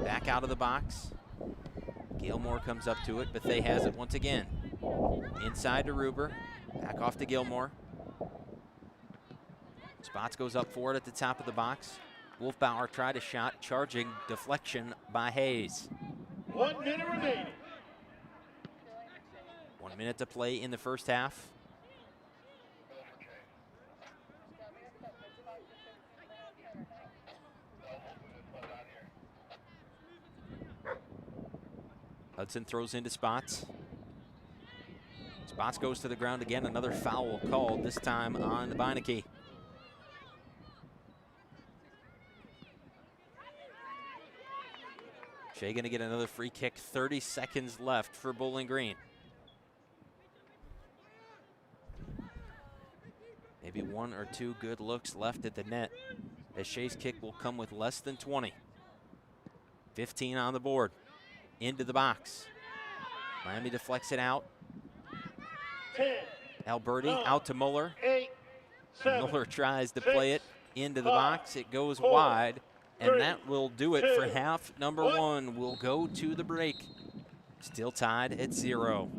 S2: Back out of the box. Gilmore comes up to it. Bethay has it once again. Inside to Ruber. Back off to Gilmore. Spots goes up forward at the top of the box. Wolfbauer tried a shot. Charging deflection by Hayes.
S1: 1 minute remaining.
S2: 1 minute to play in the first half. Hudson throws into Spots. Spots goes to the ground again. Another foul called, this time on Beinecke. Shea going to get another free kick. 30 seconds left for Bowling Green. Maybe one or two good looks left at the net, as Shea's kick will come with less than 20. 15 on the board. Into the box. Miami deflects it out.
S1: 10,
S2: Alberti
S1: 9,
S2: out to Muller.
S1: 8, 7,
S2: Muller tries to
S1: 6,
S2: play it into the
S1: 5,
S2: box. It goes
S1: 4,
S2: wide, and
S1: 3,
S2: that will do it for
S1: 2,
S2: half number
S1: 1.
S2: one. We'll go to the break. Still tied at 0.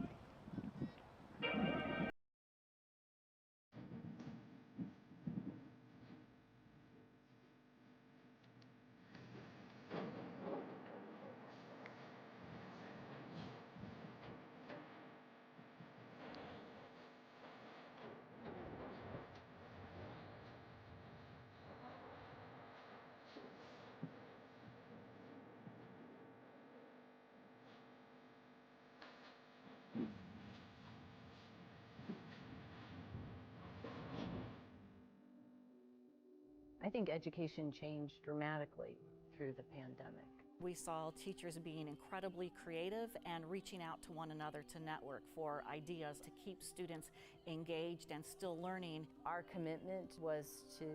S3: think education changed dramatically through the pandemic.
S4: We saw teachers being incredibly creative and reaching out to one another to network for ideas to keep students engaged and still learning.
S3: Our commitment was to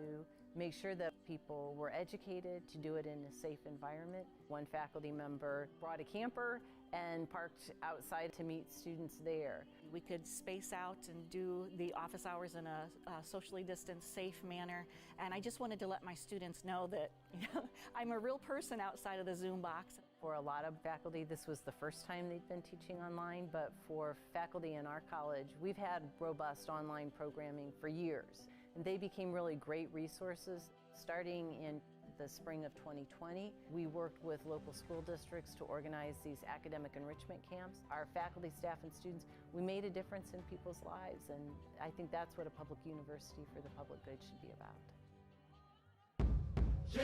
S3: make sure that people were educated, to do it in a safe environment. One faculty member brought a camper and parked outside to meet students there.
S4: We could space out and do the office hours in a socially distanced, safe manner. And I just wanted to let my students know that I'm a real person outside of the Zoom box.
S3: For a lot of faculty, this was the first time they'd been teaching online, but for faculty in our college, we've had robust online programming for years. And they became really great resources. Starting in the spring of 2020, we worked with local school districts to organize these academic enrichment camps. Our faculty, staff, and students, we made a difference in people's lives, and I think that's what a public university for the public good should be about.
S5: Yeah!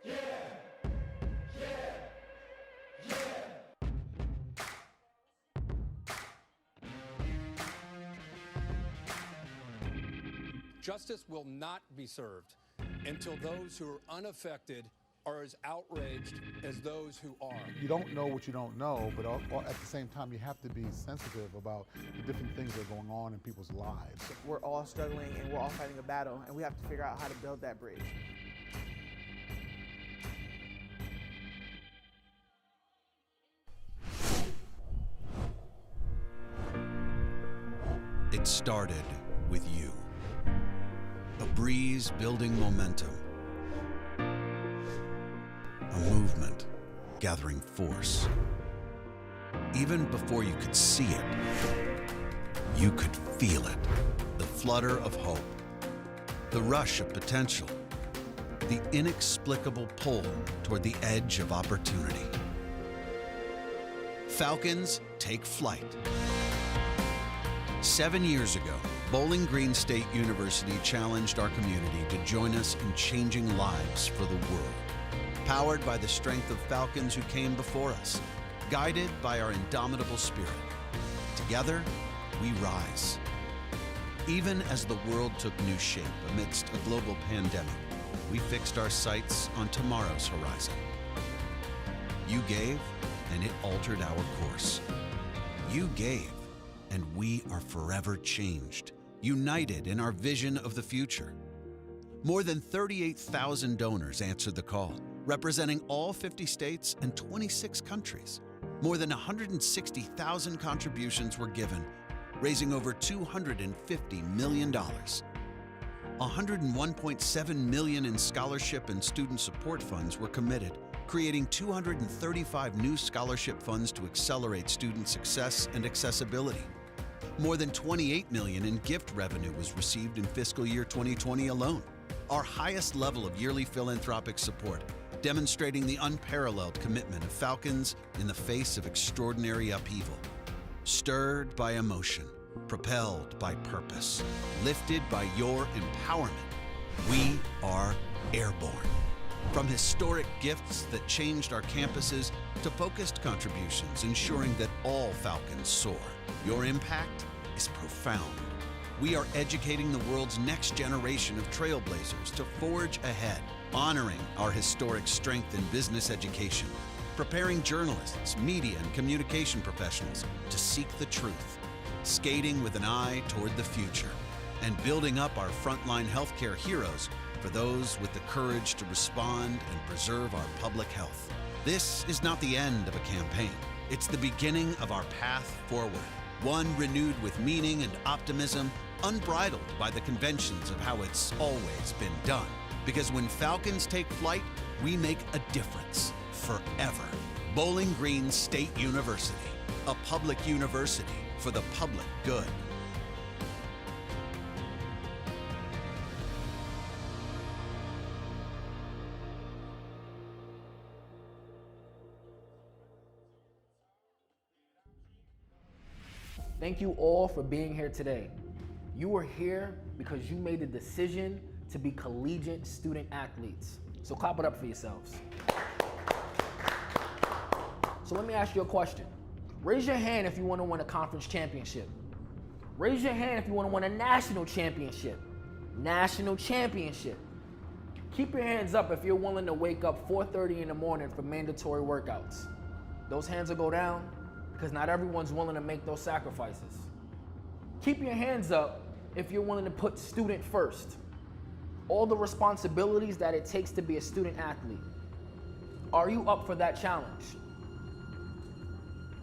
S5: Yeah! Yeah! Yeah!
S6: Justice will not be served until those who are unaffected are as outraged as those who are.
S7: You don't know what you don't know, but at the same time, you have to be sensitive about the different things that are going on in people's lives.
S8: We're all struggling and we're all fighting a battle, and we have to figure out how to build that bridge.
S9: It started with you. A breeze building momentum. A movement gathering force. Even before you could see it, you could feel it. The flutter of hope. The rush of potential. The inexplicable pull toward the edge of opportunity. Falcons take flight. 7 years ago, Bowling Green State University challenged our community to join us in changing lives for the world. Powered by the strength of Falcons who came before us, guided by our indomitable spirit. Together, we rise. Even as the world took new shape amidst a global pandemic, we fixed our sights on tomorrow's horizon. You gave, and it altered our course. You gave, and we are forever changed, united in our vision of the future. More than 38,000 donors answered the call, representing all 50 states and 26 countries. More than 160,000 contributions were given, raising over $250 million. $101.7 million in scholarship and student support funds were committed, creating 235 new scholarship funds to accelerate student success and accessibility. More than $28 million in gift revenue was received in fiscal year 2020 alone, our highest level of yearly philanthropic support, demonstrating the unparalleled commitment of Falcons in the face of extraordinary upheaval. Stirred by emotion, propelled by purpose, lifted by your empowerment, we are airborne. From historic gifts that changed our campuses to focused contributions ensuring that all Falcons soar, your impact is profound. We are educating the world's next generation of trailblazers to forge ahead, honoring our historic strength in business education, preparing journalists, media, and communication professionals to seek the truth, skating with an eye toward the future, and building up our frontline healthcare heroes for those with the courage to respond and preserve our public health. This is not the end of a campaign. It's the beginning of our path forward, one renewed with meaning and optimism, unbridled by the conventions of how it's always been done. Because when Falcons take flight, we make a difference forever. Bowling Green State University, a public university for the public good.
S10: Thank you all for being here today. You are here because you made the decision to be collegiate student athletes. So clap it up for yourselves. So let me ask you a question. Raise your hand if you want to win a conference championship. Raise your hand if you want to win a national championship. National championship. Keep your hands up if you're willing to wake up 4:30 in the morning for mandatory workouts. Those hands will go down because not everyone's willing to make those sacrifices. Keep your hands up if you're willing to put student first. All the responsibilities that it takes to be a student athlete. Are you up for that challenge?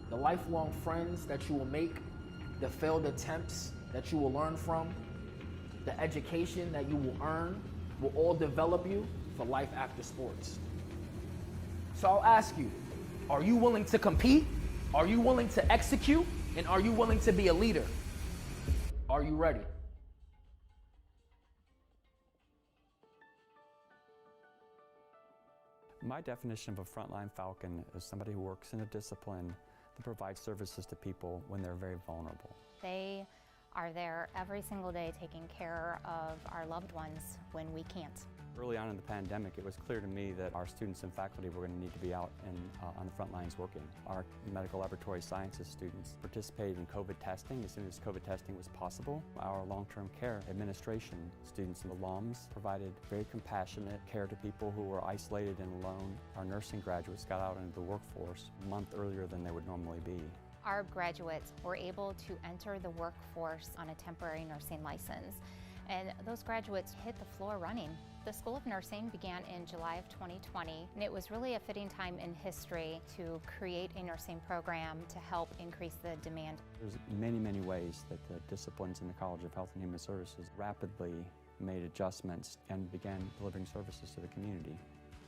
S10: The lifelong friends that you will make, the failed attempts that you will learn from, the education that you will earn will all develop you for life after sports. So I'll ask you, are you willing to compete? Are you willing to execute? And are you willing to be a leader? Are you ready?
S5: My definition of a frontline Falcon is somebody who works in a discipline that provides services to people when they're very vulnerable.
S11: They are there every single day taking care of our loved ones when we can't.
S5: Early on in the pandemic, it was clear to me that our students and faculty were going to need to be out and on the front lines working. Our medical laboratory sciences students participated in COVID testing as soon as COVID testing was possible. Our long-term care administration students and alums provided very compassionate care to people who were isolated and alone. Our nursing graduates got out into the workforce a month earlier than they would normally be.
S11: Our graduates were able to enter the workforce on a temporary nursing license, and those graduates hit the floor running. The School of Nursing began in July of 2020, and it was really a fitting time in history to create a nursing program to help increase the demand.
S5: There's many, many ways that the disciplines in the College of Health and Human Services rapidly made adjustments and began delivering services to the community.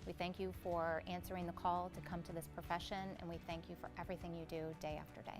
S11: We thank you for answering the call to come to this profession, and we thank you for everything you do day after day.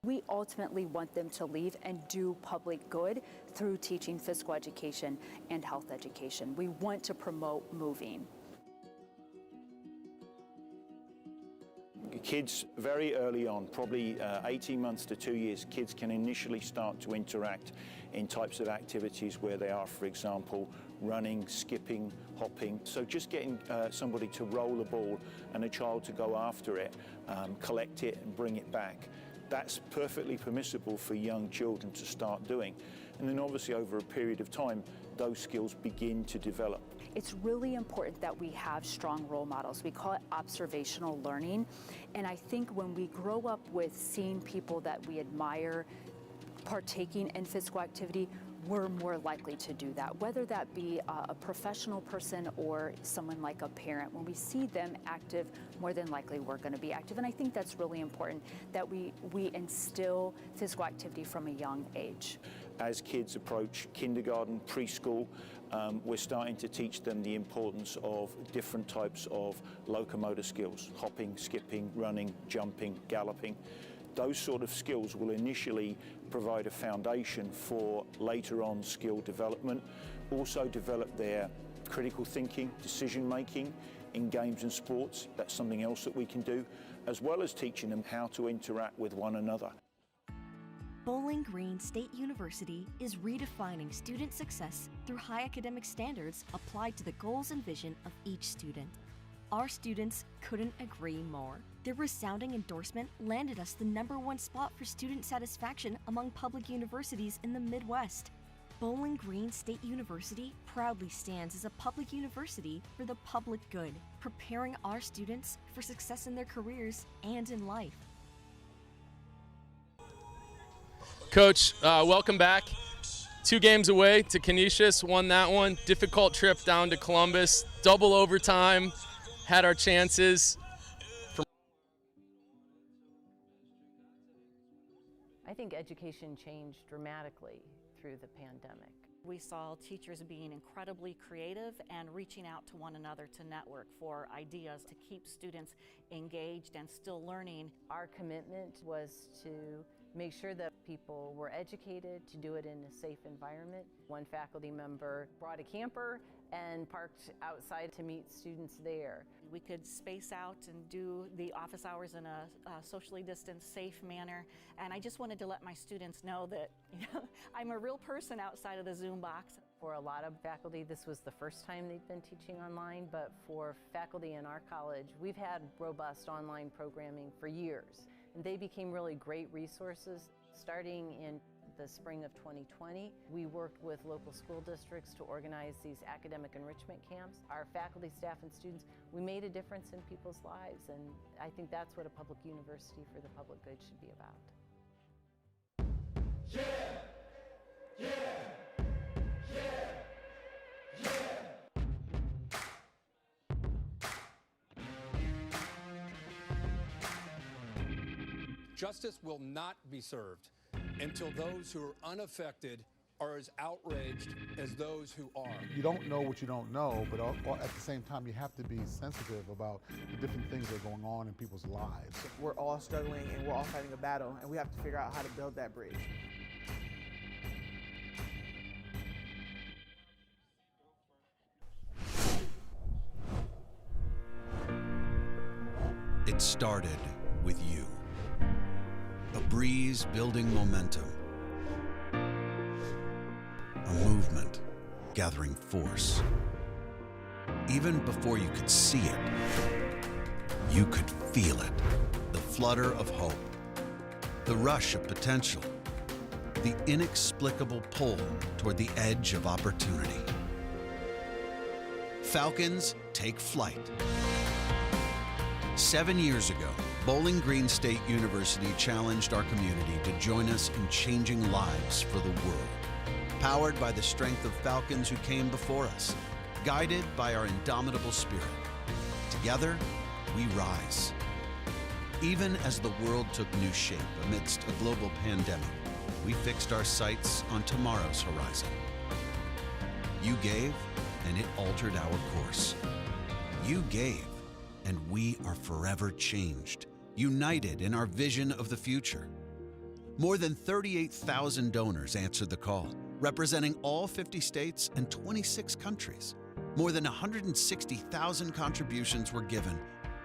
S12: We ultimately want them to leave and do public good through teaching physical education and health education. We want to promote moving.
S13: Kids very early on, probably 18 months to 2 years, kids can initially start to interact in types of activities where they are, for example, running, skipping, hopping. So just getting somebody to roll a ball and a child to go after it, collect it and bring it back. That's perfectly permissible for young children to start doing. And then obviously over a period of time, those skills begin to develop.
S12: It's really important that we have strong role models. We call it observational learning. And I think when we grow up with seeing people that we admire partaking in physical activity, we're more likely to do that, whether that be a professional person or someone like a parent. When we see them active, more than likely we're going to be active. And I think that's really important that we instill physical activity from a young age.
S13: As kids approach kindergarten, preschool, we're starting to teach them the importance of different types of locomotor skills: hopping, skipping, running, jumping, galloping. Those sort of skills will initially provide a foundation for later on skill development, also develop their critical thinking, decision making in games and sports. That's something else that we can do, as well as teaching them how to interact with one another.
S14: Bowling Green State University is redefining student success through high academic standards applied to the goals and vision of each student. Our students couldn't agree more. Their resounding endorsement landed us the #1 spot for student satisfaction among public universities in the Midwest. Bowling Green State University proudly stands as a public university for the public good, preparing our students for success in their careers and in life.
S15: Coach, welcome back. 2 games away to Canisius, won that one. Difficult trip down to Columbus, double overtime, had our chances.
S3: I think education changed dramatically through the pandemic.
S4: We saw teachers being incredibly creative and reaching out to one another to network for ideas to keep students engaged and still learning.
S3: Our commitment was to make sure that people were educated to do it in a safe environment. One faculty member brought a camper and parked outside to meet students there.
S4: We could space out and do the office hours in a socially distanced, safe manner. And I just wanted to let my students know that I'm a real person outside of the Zoom box.
S3: For a lot of faculty, this was the first time they'd been teaching online, but for faculty in our college, we've had robust online programming for years. And they became really great resources. Starting in the spring of 2020, we worked with local school districts to organize these academic enrichment camps. Our faculty, staff, and students, we made a difference in people's lives, and I think that's what a public university for the public good should be about.
S6: Justice will not be served until those who are unaffected are as outraged as those who are.
S7: You don't know what you don't know, but at the same time, you have to be sensitive about the different things that are going on in people's lives.
S8: We're all struggling and we're all fighting a battle, and we have to figure out how to build that bridge.
S9: It started with you. A breeze building momentum. A movement gathering force. Even before you could see it, you could feel it. The flutter of hope. The rush of potential. The inexplicable pull toward the edge of opportunity. Falcons take flight. 7 years ago, Bowling Green State University challenged our community to join us in changing lives for the world. Powered by the strength of Falcons who came before us, guided by our indomitable spirit. Together, we rise. Even as the world took new shape amidst a global pandemic, we fixed our sights on tomorrow's horizon. You gave, and it altered our course. You gave, and we are forever changed, united in our vision of the future. More than 38,000 donors answered the call, representing all 50 states and 26 countries. More than 160,000 contributions were given,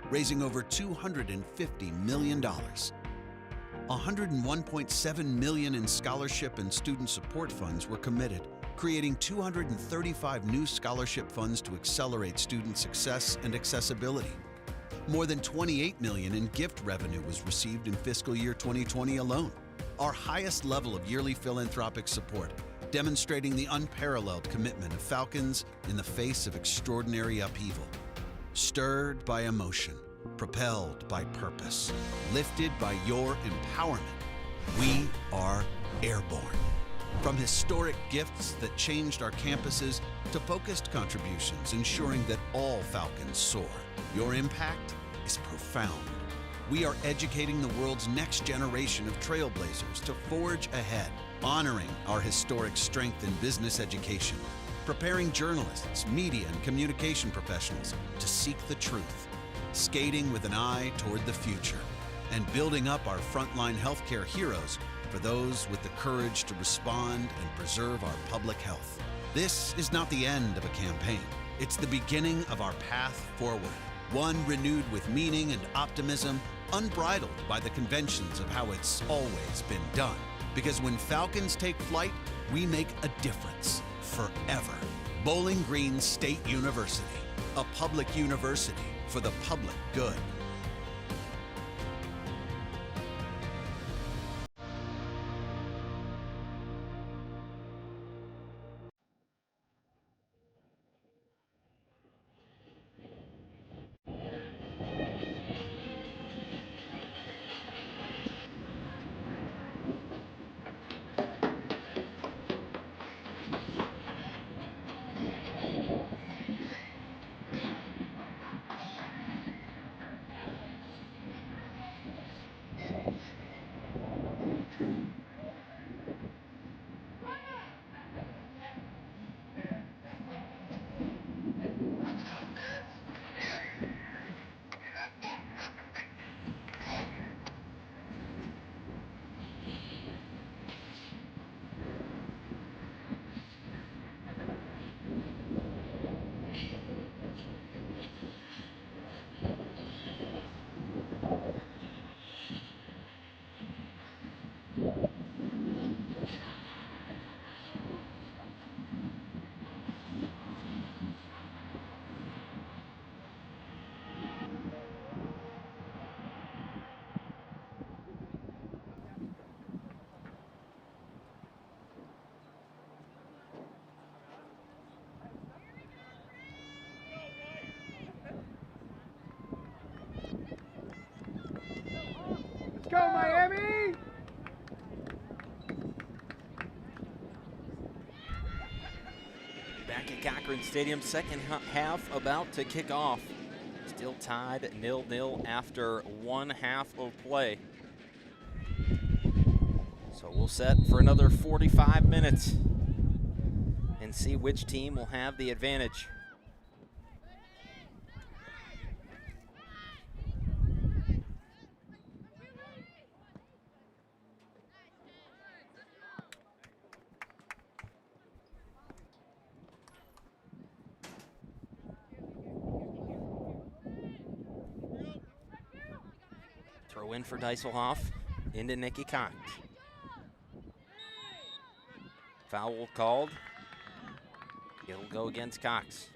S9: raising over $250 million. $101.7 million in scholarship and student support funds were committed, creating 235 new scholarship funds to accelerate student success and accessibility. More than $28 million in gift revenue was received in fiscal year 2020 alone, our highest level of yearly philanthropic support, demonstrating the unparalleled commitment of Falcons in the face of extraordinary upheaval. Stirred by emotion, propelled by purpose, lifted by your empowerment, we are airborne. From historic gifts that changed our campuses to focused contributions ensuring that all Falcons soar, your impact is profound. We are educating the world's next generation of trailblazers to forge ahead, honoring our historic strength in business education, preparing journalists, media, and communication professionals to seek the truth, skating with an eye toward the future, and building up our frontline healthcare heroes for those with the courage to respond and preserve our public health. This is not the end of a campaign. It's the beginning of our path forward, one renewed with meaning and optimism, unbridled by the conventions of how it's always been done. Because when Falcons take flight, we make a difference forever. Bowling Green State University, a public university for the public good.
S2: back at Cochrane Stadium. Second half about to kick off. Still tied 0-0 after one half of play. So we'll set for another 45 minutes and see which team will have the advantage. Throw in for Dieselhoff, into Nikki Cox. Foul called. It'll go against Cox.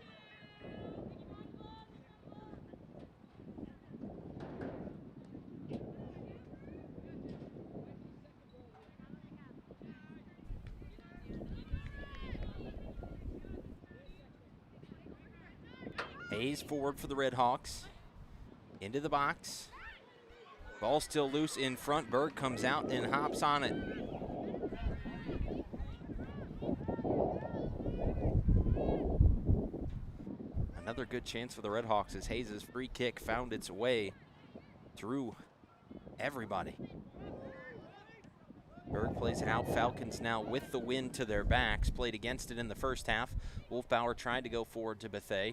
S2: Hayes forward for the Redhawks. Into the box. Ball still loose in front. Berg comes out and hops on it. Another good chance for the Redhawks as Hayes' free kick found its way through everybody. Berg plays it out. Falcons now with the wind to their backs. Played against it in the first half. Wolfbauer tried to go forward to Bethea.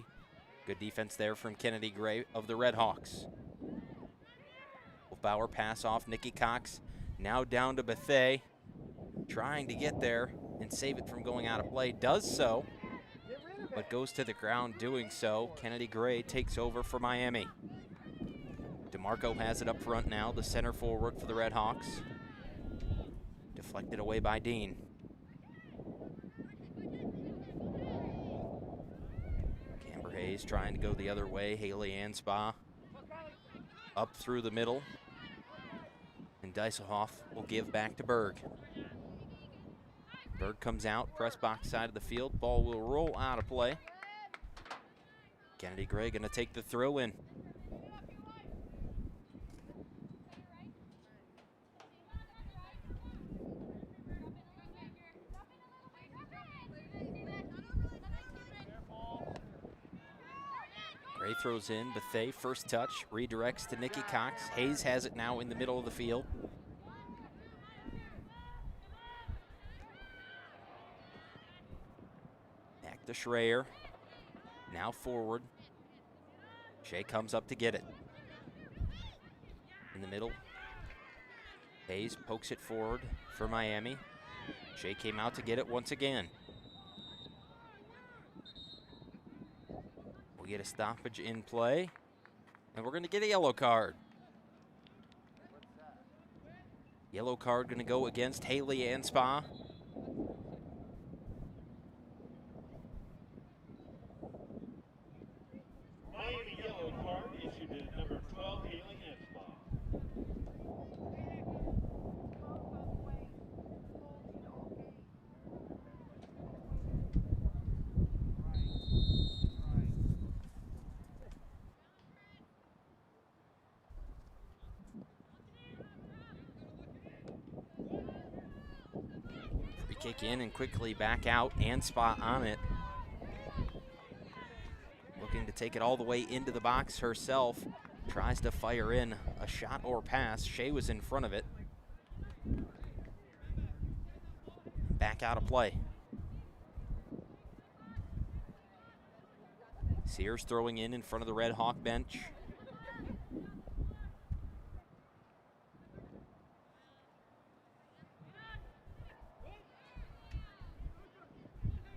S2: Good defense there from Kennedy Gray of the Redhawks. Wolfbauer pass off. Nikki Cox now down to Bethea. Trying to get there and save it from going out of play. Does so, but goes to the ground doing so. Kennedy Gray takes over for Miami. DeMarco has it up front now, the center forward for the Redhawks. Deflected away by Dean. Camber Hayes trying to go the other way. Haley Anspaugh up through the middle. And Dieselhoff will give back to Berg. Berg comes out, press box side of the field. Ball will roll out of play. Kennedy Gray gonna take the throw in. Gray throws in, Bethea first touch, redirects to Nikki Cox. Hayes has it now in the middle of the field. Back to Schreier, now forward. Shea comes up to get it. In the middle, Hayes pokes it forward for Miami. Shea came out to get it once again. We'll get a stoppage in play, and we're gonna get a yellow card. Yellow card gonna go against Haley Anspaugh.
S1: Miami yellow card issued to number 12, Haley Anspaugh.
S2: Free kick in and quickly back out. Anspaugh on it. Looking to take it all the way into the box herself. Tries to fire in a shot or pass. Shea was in front of it. Back out of play. Sears throwing in front of the Red Hawk bench.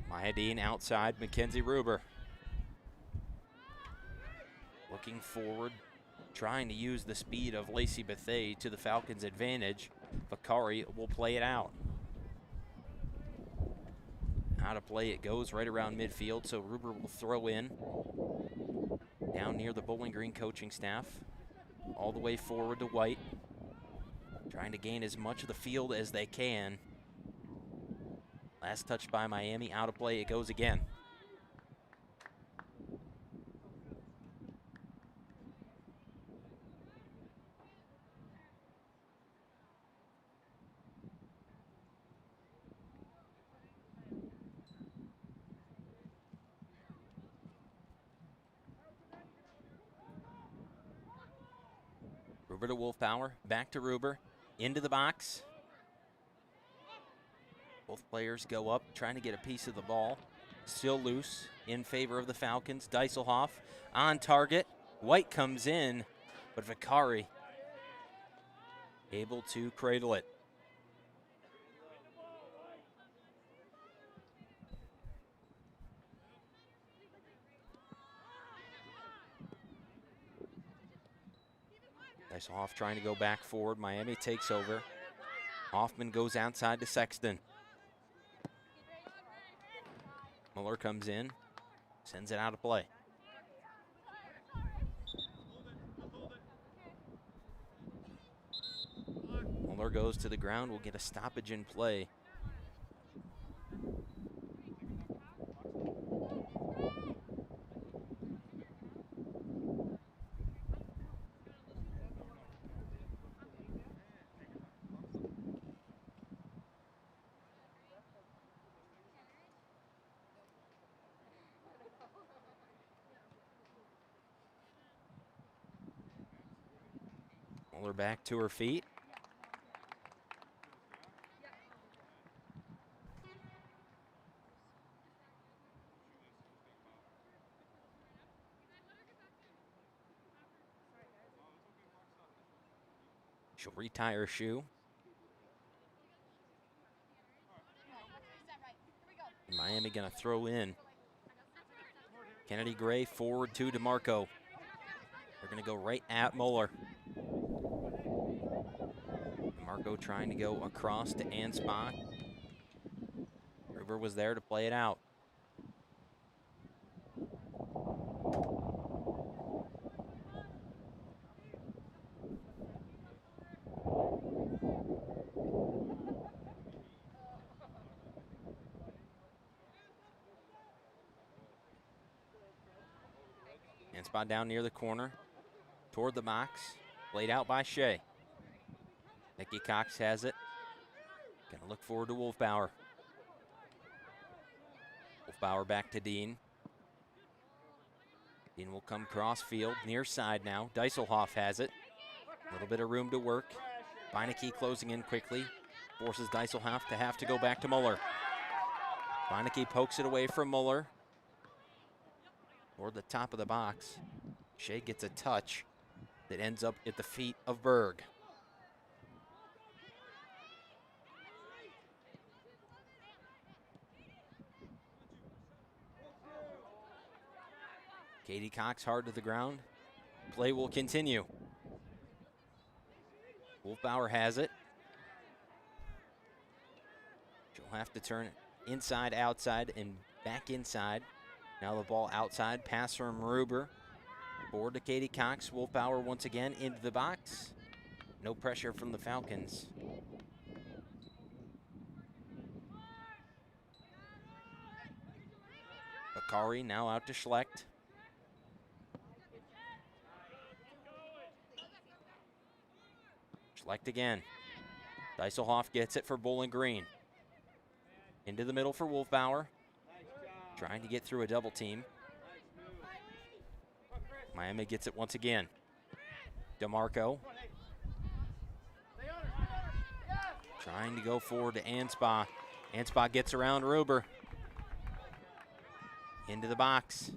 S2: Maya Dean outside, Mackenzie Ruber. Looking forward, trying to use the speed of Lacey Bethea to the Falcons' advantage. Vakari will play it out. Out of play it goes right around midfield, so Ruber will throw in. Down near the Bowling Green coaching staff. All the way forward to White. Trying to gain as much of the field as they can. Last touch by Miami, out of play it goes again. Ruber to Wolfbauer, back to Ruber, into the box. Both players go up, trying to get a piece of the ball. Still loose, in favor of the Falcons. Deiselhoff on target. White comes in, but Vicari able to cradle it. Deiselhoff trying to go back forward. Miami takes over. Hoffman goes outside to Sexton. Muller comes in, sends it out of play. Muller goes to the ground, will get a stoppage in play. Muller back to her feet. She'll retie her shoe. Miami gonna throw in. Kennedy Gray forward to DeMarco. They're gonna go right at Muller. DeMarco trying to go across to Anspa. Ruber was there to play it out. Anspa down near the corner, toward the box, played out by Shea. Nikki Cox has it. Gonna look forward to Wolfbauer. Wolfbauer back to Dean. Dean will come cross field, near side now. Deiselhoff has it. A little bit of room to work. Beinecke closing in quickly. Forces Deiselhoff to have to go back to Muller. Beinecke pokes it away from Muller. Toward the top of the box. Shea gets a touch that ends up at the feet of Berg. Katie Cox hard to the ground. Play will continue. Wolfbauer has it. She'll have to turn it inside, outside, and back inside. Now the ball outside, pass from Ruber. Forward to Katie Cox. Wolfbauer once again into the box. No pressure from the Falcons. Bakari now out to Schlecht. Schlecht again. Deiselhoff gets it for Bowling Green. Into the middle for Wolfbauer. Trying to get through a double team. Miami gets it once again. DeMarco. Trying to go forward to Anspa. Anspa gets around Ruber. Into the box.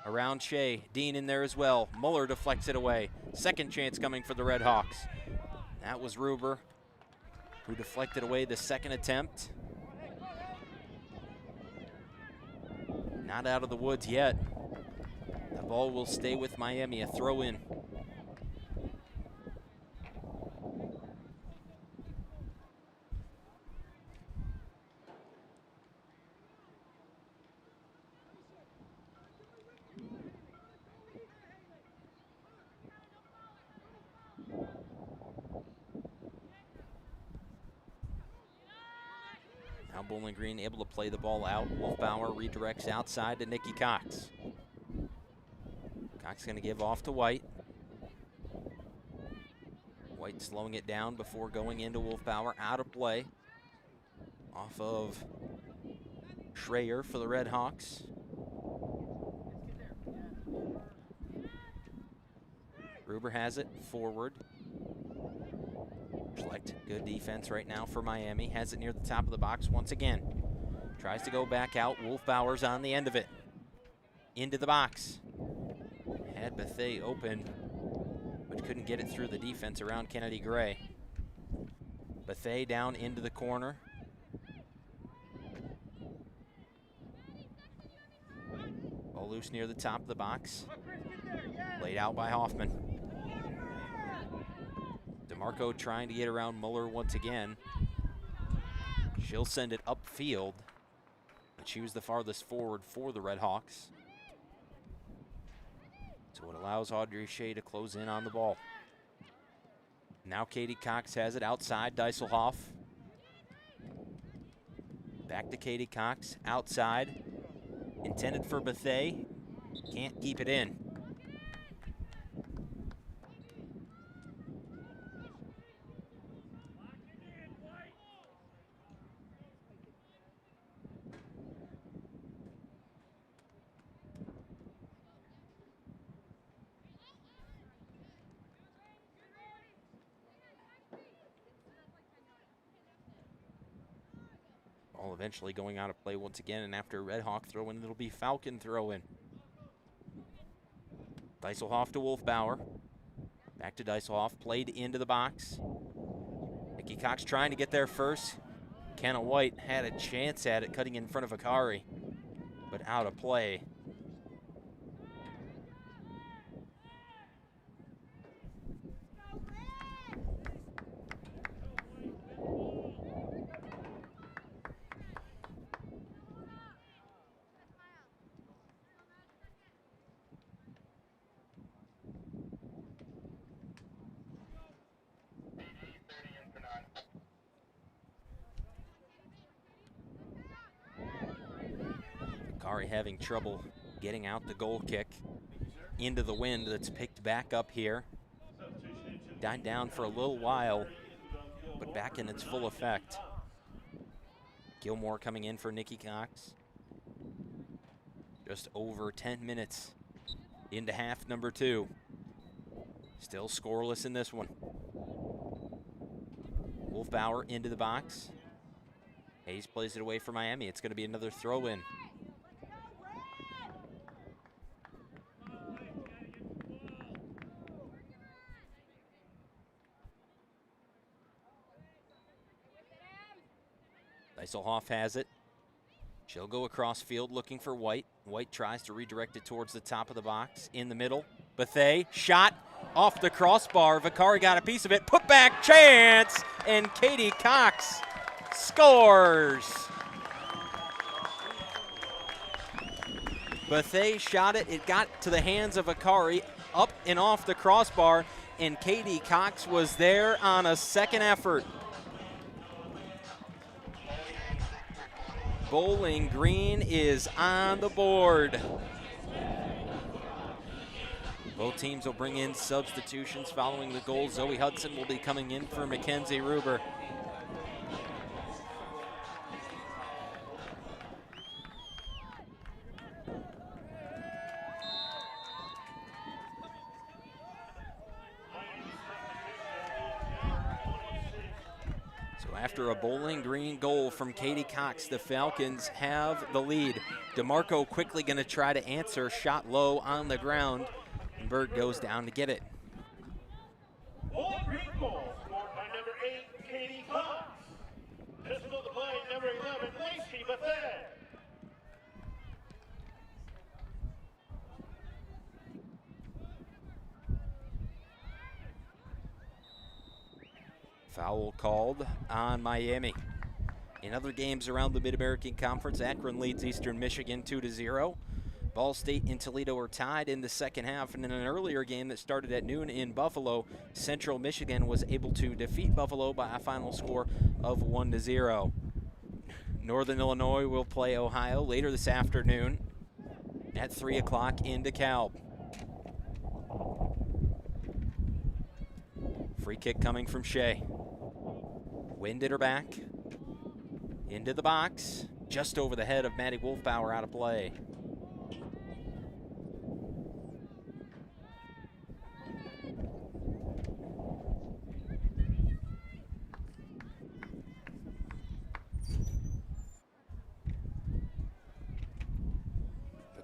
S2: Around Shea. Dean in there as well. Muller deflects it away. Second chance coming for the Redhawks. That was Ruber, who deflected away the second attempt. Not out of the woods yet. The ball will stay with Miami, a throw in. Now Bowling Green able to play the ball out. Wolfbauer redirects outside to Nikki Cox. Cox going to give off to White. White slowing it down before going into Wolfbauer. Out of play. Off of Schreier for the Redhawks. Ruber has it forward. Schlecht, good defense right now for Miami. Has it near the top of the box once again. Tries to go back out. Wolfbauer's on the end of it. Into the box. Had Bethea open, but couldn't get it through the defense around Kennedy Gray. Bethea down into the corner. Ball loose near the top of the box. Laid out by Hoffman. DeMarco trying to get around Muller once again. She'll send it upfield, but she was the farthest forward for the Redhawks. So it allows Audrey Shea to close in on the ball. Now Katie Cox has it outside Dieselhoff. Back to Katie Cox, outside. Intended for Bethea. Can't keep it in. Ball eventually going out of play once again, and after Redhawk throw-in, it'll be Falcon throw-in. Dieselhoff to Wolfbauer. Back to Dieselhoff, played into the box. Nikki Cox trying to get there first. Kenna White had a chance at it, cutting in front of Akari, but out of play. Akari having trouble getting out the goal kick into the wind that's picked back up here. Died down for a little while, but back in its full effect. Gilmore coming in for Nikki Cox. Just over 10 minutes into half number 2. Still scoreless in this one. Wolfbauer into the box. Hayes plays it away for Miami. It's going to be another throw-in. Dieselhoff has it. She'll go across field looking for White. White tries to redirect it towards the top of the box. In the middle, Bethea, shot off the crossbar. Vicari got a piece of it. Put back chance, and Katie Cox scores. Bethea shot it. It got to the hands of Vicari, up and off the crossbar, and Katie Cox was there on a second effort. Bowling Green is on the board. Both teams will bring in substitutions following the goal. Zoe Hudson will be coming in for Mackenzie Ruber. After a Bowling Green goal from Katie Cox, the Falcons have the lead. DeMarco quickly going to try to answer, shot low on the ground, and Berg goes down to get it.
S1: Bowling Green goal scored by number 8, Katie Cox. Pistol to play, number 11, Lacey Bethea.
S2: Foul called on Miami. In other games around the Mid-American Conference, Akron leads Eastern Michigan 2-0. Ball State and Toledo are tied in the second half, and in an earlier game that started at noon in Buffalo, Central Michigan was able to defeat Buffalo by a final score of 1-0. Northern Illinois will play Ohio later this afternoon at 3 o'clock in DeKalb. Free kick coming from Shea. Wind at her back. Into the box. Just over the head of Maddie Wolfbauer, out of play.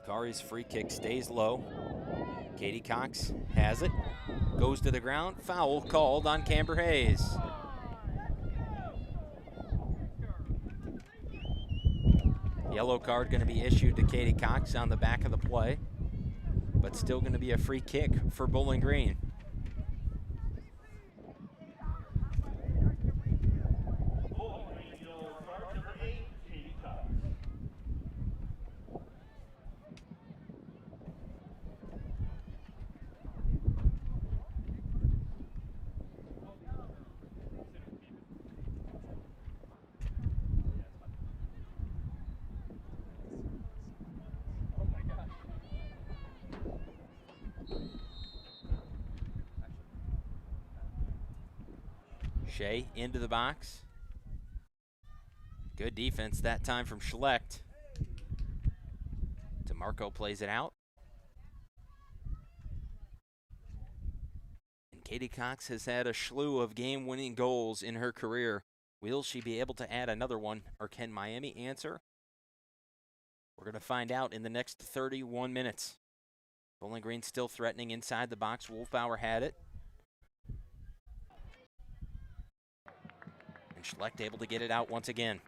S2: Vakari's free kick stays low. Katie Cox has it, goes to the ground, foul called on Camber Hayes. Yellow card going to be issued to Katie Cox on the back of the play, but still going to be a free kick for Bowling Green. Shea into the box. Good defense that time from Schlecht. DeMarco plays it out. And Katie Cox has had a slew of game-winning goals in her career. Will she be able to add another one, or can Miami answer? We're going to find out in the next 31 minutes. Bowling Green still threatening inside the box. Wolfbauer had it. And Schlecht able to get it out once again.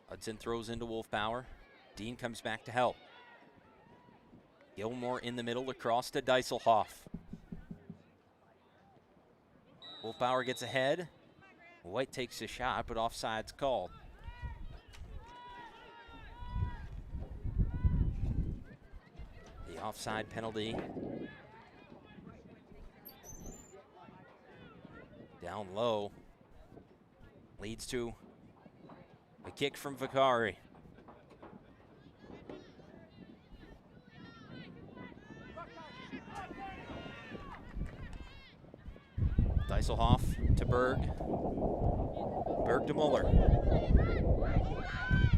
S2: Hudson throws into Wolfbauer. Dean comes back to help. Gilmore in the middle across to Dieselhoff. Wolfbauer gets ahead. White takes a shot, but offside's called. The offside penalty. Down low. Leads to a kick from Vakari. Dieselhoff to Berg. Berg to Muller.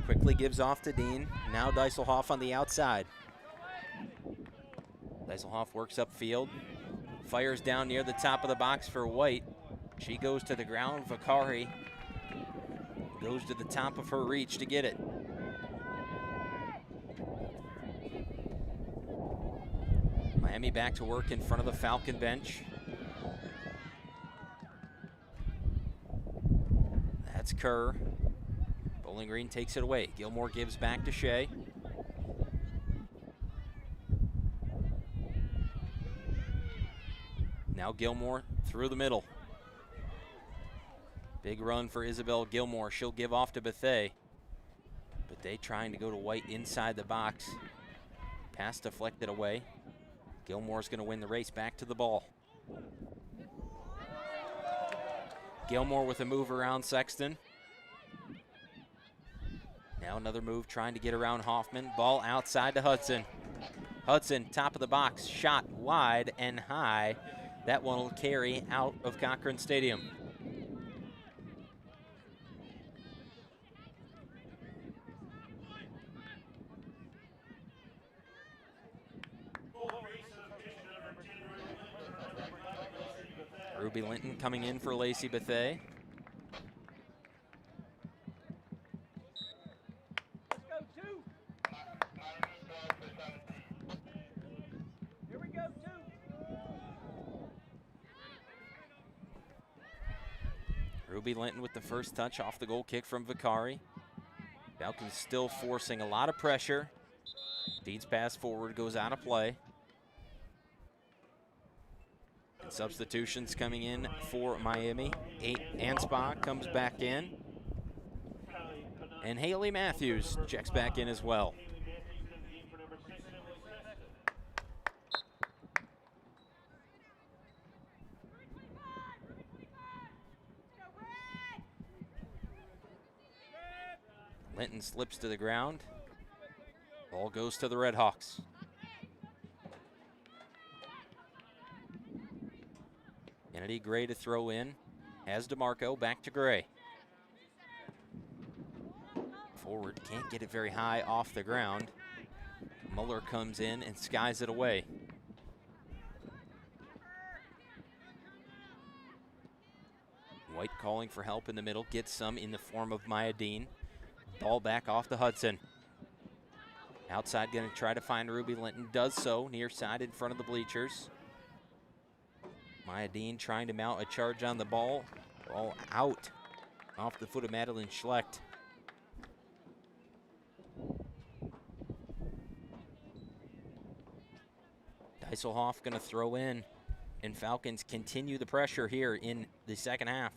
S2: Quickly gives off to Dean. Now Dieselhoff on the outside. Dieselhoff works upfield. Fires down near the top of the box for White. She goes to the ground. Vakari goes to the top of her reach to get it. Miami back to work in front of the Falcon bench. That's Kerr. Bowling Green takes it away. Gilmore gives back to Shea. Now Gilmore through the middle. Big run for Isabel Gilmore. She'll give off to Bethea. Bethea trying to go to White inside the box. Pass deflected away. Gilmore's going to win the race back to the ball. Gilmore with a move around Sexton. Now another move trying to get around Hoffman. Ball outside to Hudson. Hudson, top of the box, shot wide and high. That one will carry out of Cochrane Stadium. Ruby Linton coming in for Lacey Bethea. Ruby Linton with the first touch off the goal kick from Vakari. Falcons still forcing a lot of pressure. Dean's pass forward goes out of play. And substitutions coming in for Miami. Ansbach comes back in. And Haley Matthews checks back in as well. Linton slips to the ground. Ball goes to the Redhawks. Kennedy Gray to throw in. Has DeMarco back to Gray. Forward can't get it very high off the ground. Muller comes in and skies it away. White calling for help in the middle, gets some in the form of Maya Dean. Ball back off to Hudson. Outside going to try to find Ruby Linton, does so near side in front of the bleachers. Maya Dean trying to mount a charge on the ball. Ball out off the foot of Madeline Schlecht. Dieselhoff going to throw in, and Falcons continue the pressure here in the second half.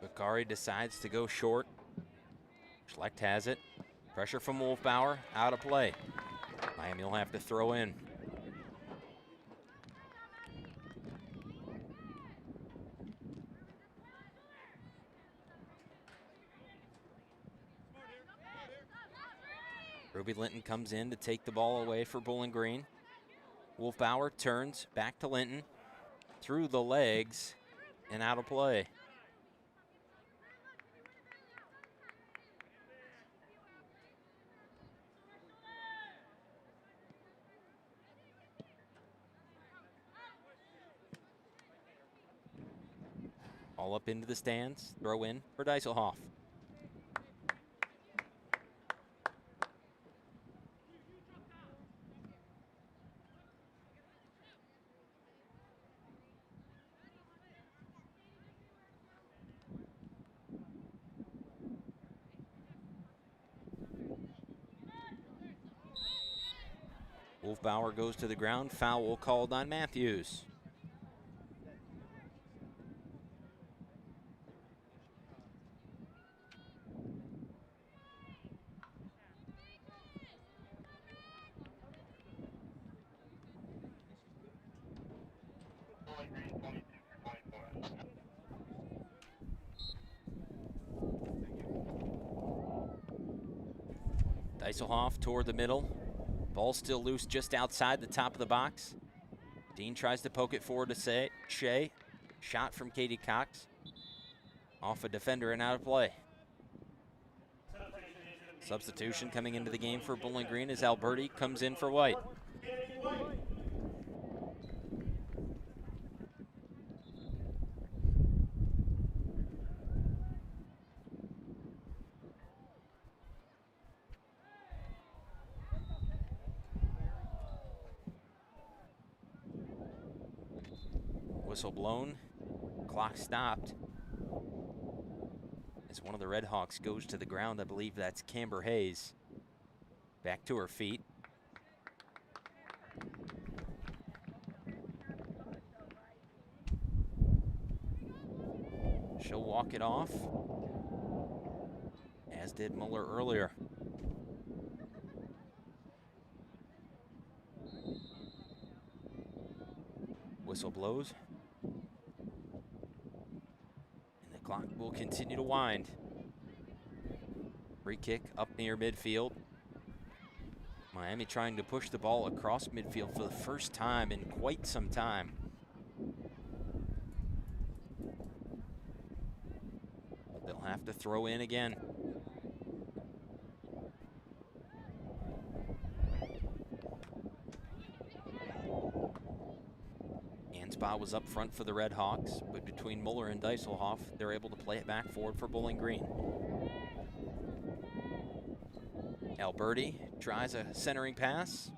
S2: Bakari decides to go short. Schlecht has it. Pressure from Wolfbauer, out of play. Miami will have to throw in. Ruby Linton comes in to take the ball away for Bowling Green. Wolfbauer turns back to Linton, through the legs, and out of play. All up into the stands, throw in for Dieselhoff. Wolfbauer goes to the ground, foul called on Matthews. Dieselhoff toward the middle. Ball still loose just outside the top of the box. Dean tries to poke it forward to Shea. Shot from Katie Cox. Off a defender and out of play. Substitution coming into the game for Bowling Green as Alberti comes in for White. Whistle blown, clock stopped. As one of the Redhawks goes to the ground, I believe that's Camber Hayes. Back to her feet. She'll walk it off, as did Muller earlier. Whistle blows. Clock will continue to wind. Free kick up near midfield. Miami trying to push the ball across midfield for the first time in quite some time. But they'll have to throw in again. Anspaugh was up front for the Redhawks, but between Muller and Dieselhoff, they're able to play it back forward for Bowling Green. Alberti tries a centering pass.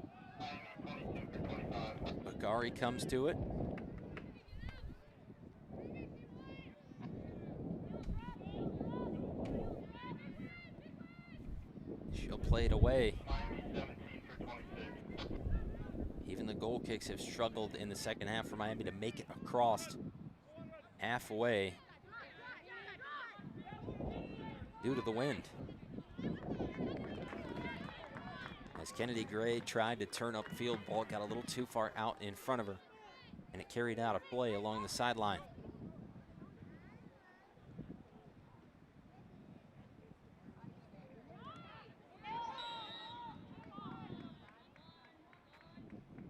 S2: Bakari comes to it. She'll play it away. Even the goal kicks have struggled in the second half for Miami to make it across halfway due to the wind. As Kennedy Gray tried to turn upfield, ball got a little too far out in front of her, and it carried out of play along the sideline.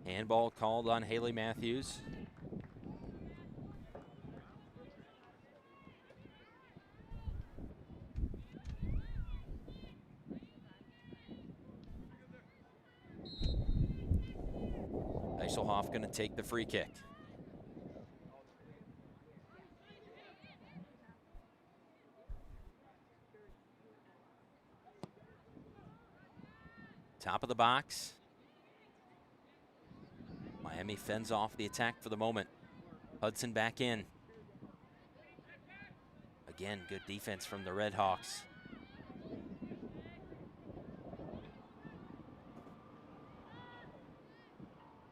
S2: Handball called on Haley Matthews. Eiselhoff going to take the free kick. Top of the box. Miami fends off the attack for the moment. Hudson back in. Again, good defense from the Redhawks.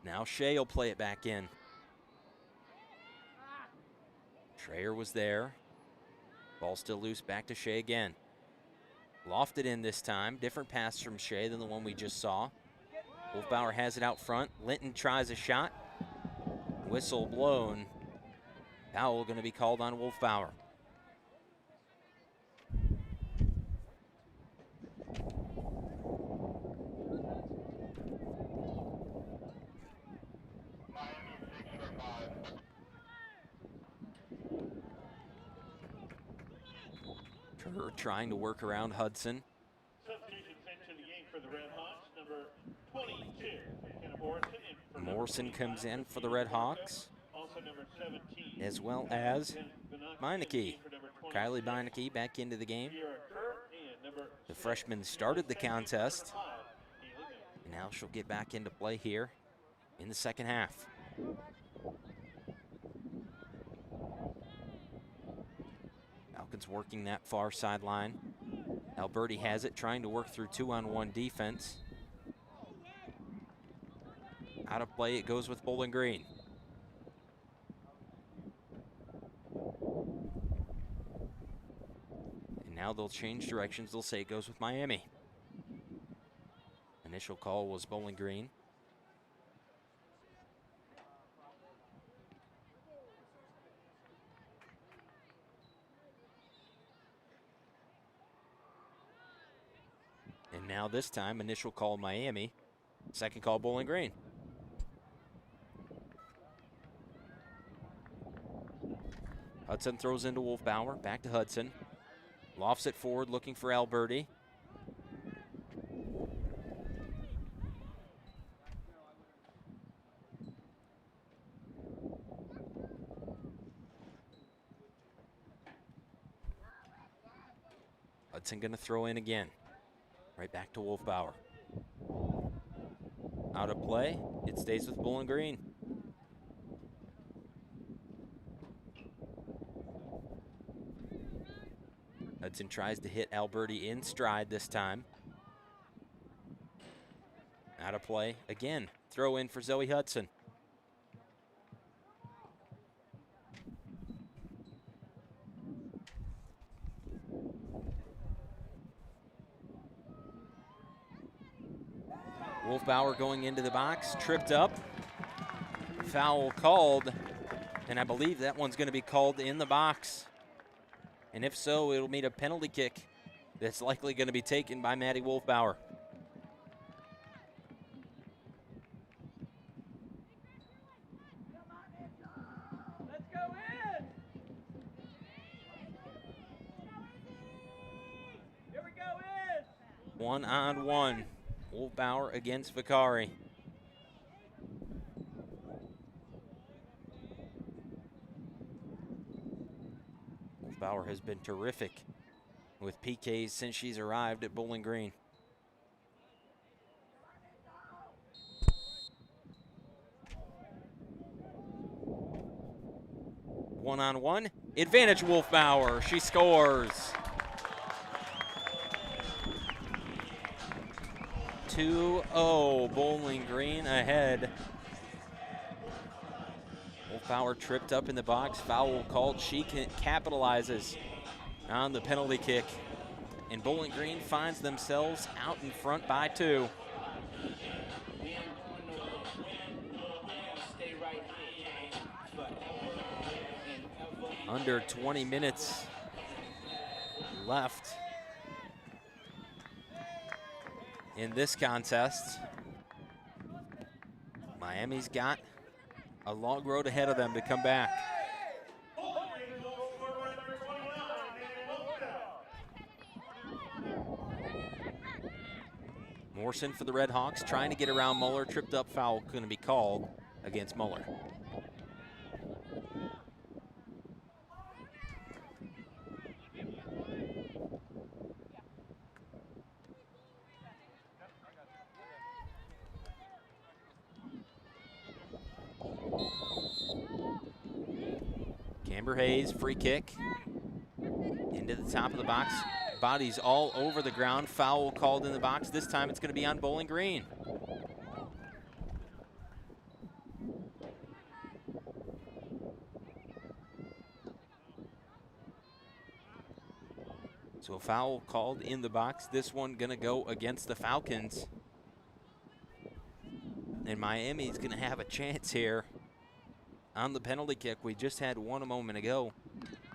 S2: Now Shea will play it back in. Schreier was there. Ball still loose, back to Shea again. Lofted in this time. Different pass from Shea than the one we just saw. Wolfbauer has it out front. Linton tries a shot. Whistle blown. Foul going to be called on Wolfbauer. Turner trying to work around Hudson.
S1: Substitutions into the game for the Redhawks. Number 22, McKenna Morrison.
S2: Morrison comes in for the Redhawks,
S1: Also number 17.
S2: as well as Meineke. Kylie Meineke back into the game. The freshman started the contest, and now she'll get back into play here in the second half. Falcons working that far sideline. Alberti has it, trying to work through 2-on-1 defense. Out of play, it goes with Bowling Green. And now they'll change directions. They'll say it goes with Miami. Initial call was Bowling Green. And now this time, initial call Miami, second call Bowling Green. Hudson throws into Wolfbauer, back to Hudson. Lofts it forward, looking for Alberti. Hudson gonna throw in again. Right back to Wolfbauer. Out of play, it stays with Bowling Green. Hudson tries to hit Alberti in stride this time. Out of play again. Throw in for Zoe Hudson. Wolfbauer going into the box, tripped up. Foul called, and I believe that one's going to be called in the box. And if so, it'll mean a penalty kick that's likely going to be taken by Maddie Wolfbauer.
S16: Let's go in! Here we go in!
S2: 1-on-1. Wolfbauer against Vicari. Wolfbauer has been terrific with PKs since she's arrived at Bowling Green. One-on-one, advantage Wolfbauer, she scores. 2-0, Bowling Green ahead. Wolfbauer tripped up in the box, foul called. She capitalizes on the penalty kick, and Bowling Green finds themselves out in front by 2. Under 20 minutes left in this contest. Miami's got a long road ahead of them to come back. Morrison for the Redhawks, trying to get around Muller. Tripped up foul going to be called against Muller. Camber Hayes, free kick. Into the top of the box. Bodies all over the ground. Foul called in the box. This time it's going to be on Bowling Green. So a foul called in the box. This one going to go against the Falcons. And Miami's going to have a chance here on the penalty kick. We just had one a moment ago.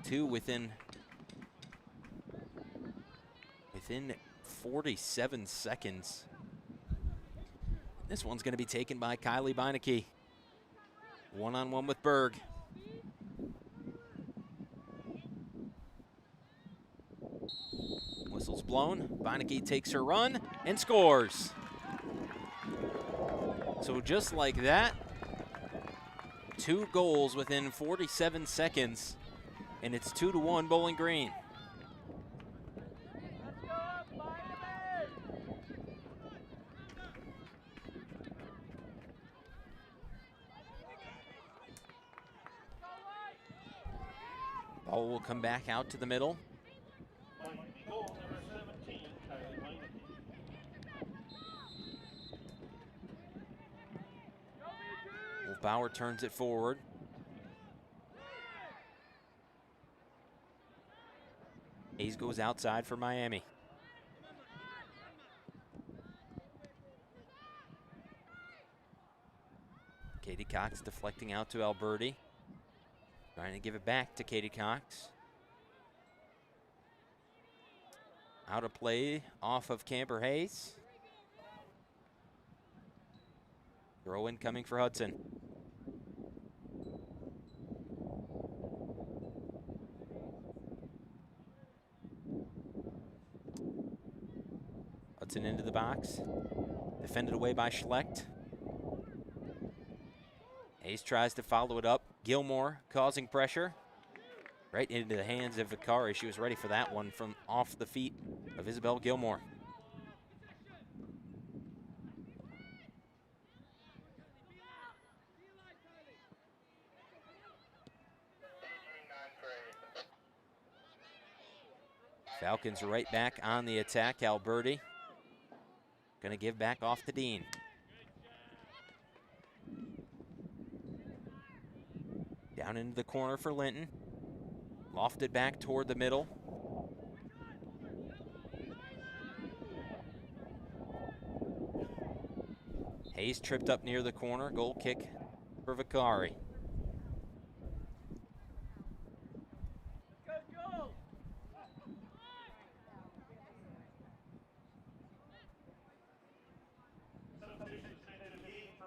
S2: Two within 47 seconds. This one's going to be taken by Kylie Beinecke. One-on-one with Berg. Whistle's blown. Beinecke takes her run and scores. So just like that, 2 goals within 47 seconds, and it's 2-1 Bowling Green. Ball will come back out to the middle. Bauer turns it forward. Hayes goes outside for Miami. Katie Cox deflecting out to Alberti. Trying to give it back to Katie Cox. Out of play off of Camber Hayes. Throw in coming for Hudson. Hudson into the box. Defended away by Schlecht. Hayes tries to follow it up. Gilmore causing pressure. Right into the hands of Vicari. She was ready for that one from off the feet of Isabel Gilmore. Falcons right back on the attack. Alberti going to give back off to Dean. Down into the corner for Linton. Lofted back toward the middle. Hayes tripped up near the corner. Goal kick for Vicari.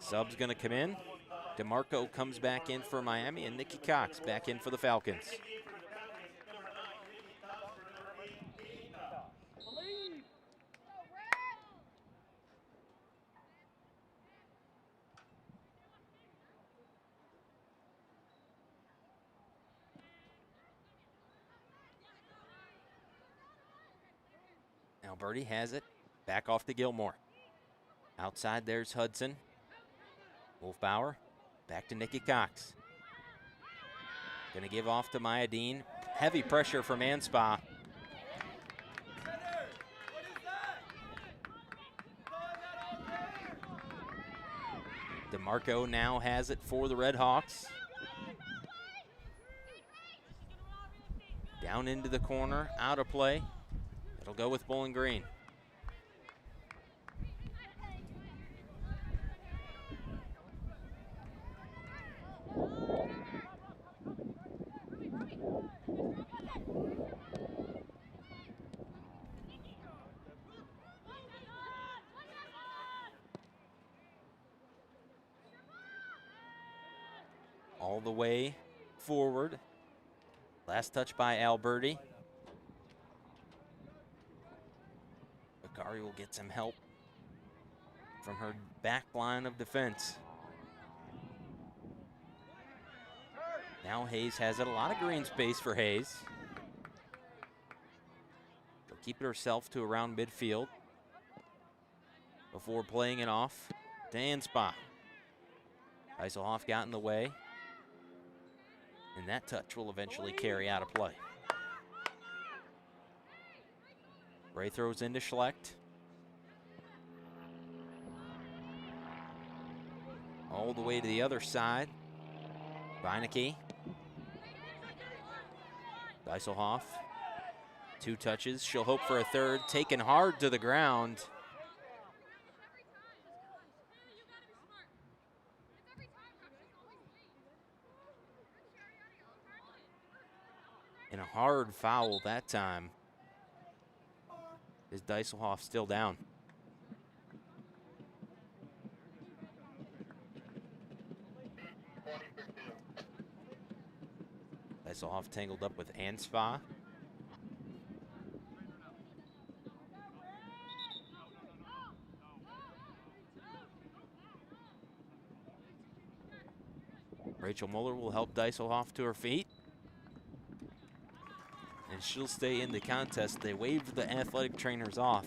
S2: Sub's going to come in. DeMarco comes back in for Miami, and Nikki Cox back in for the Falcons. Alberti has it. Back off to Gilmore. Outside there's Hudson. Wolfbauer, back to Nikki Cox. Gonna give off to Maya Dean. Heavy pressure from Anspa. DeMarco now has it for the Redhawks. Down into the corner, out of play. It'll go with Bowling Green. All the way forward. Last touch by Alberti. Vicari will get some help from her back line of defense. Now Hayes has it. A lot of green space for Hayes. She'll keep it herself to around midfield before playing it off to Anspa. Eiselhoff got in the way, and that touch will eventually carry out of play. Ray throws into Schlecht. All the way to the other side. Beinecke. Eiselhoff. 2 touches. She'll hope for a third. Taken hard to the ground. And a hard foul that time. Is Eiselhoff still down? Eiselhoff tangled up with Anspa. Rachel Muller will help Eiselhoff to her feet. And she'll stay in the contest. They waved the athletic trainers off.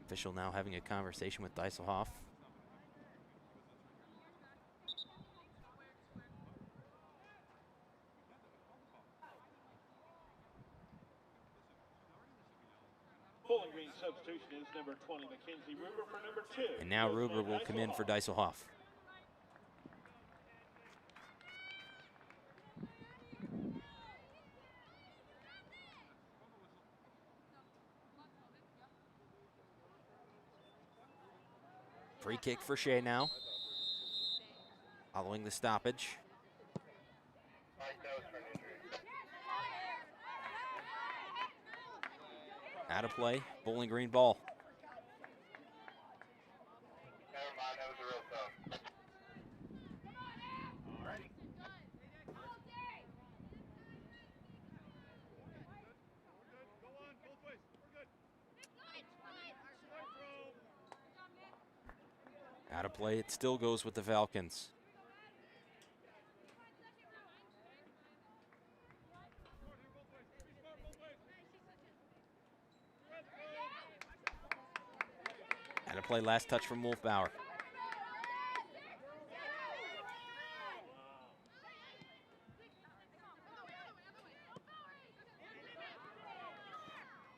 S2: Official now having a conversation with Eiselhoff.
S1: Bowling Green substitution is number 20, Mackenzie Ruber for number 2.
S2: And now Ruber will come in for Eiselhoff. Free kick for Shea now. Following the stoppage. Out of play, Bowling Green ball. Out of play, it still goes with the Falcons. Out of play, last touch from Wolfbauer.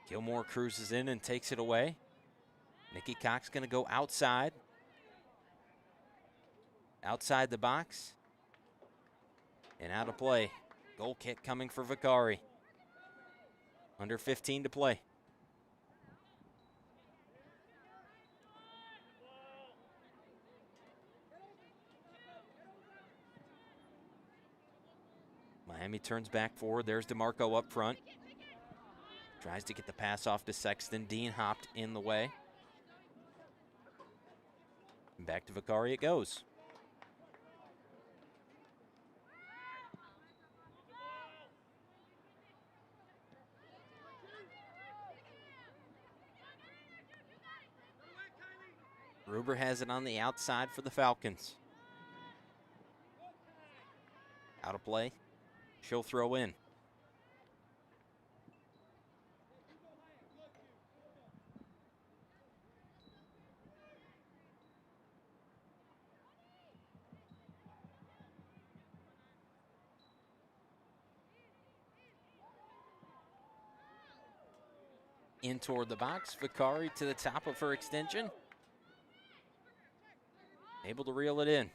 S2: Gilmore cruises in and takes it away. Nikki Cox gonna go outside. Outside the box. And out of play. Goal kick coming for Vicari. Under 15 to play. Miami turns back forward. There's DeMarco up front. Tries to get the pass off to Sexton. Dean hopped in the way. And back to Vicari it goes. Ruber has it on the outside for the Falcons. Out of play. She'll throw in. In toward the box. Vicari to the top of her extension. Able to reel it in.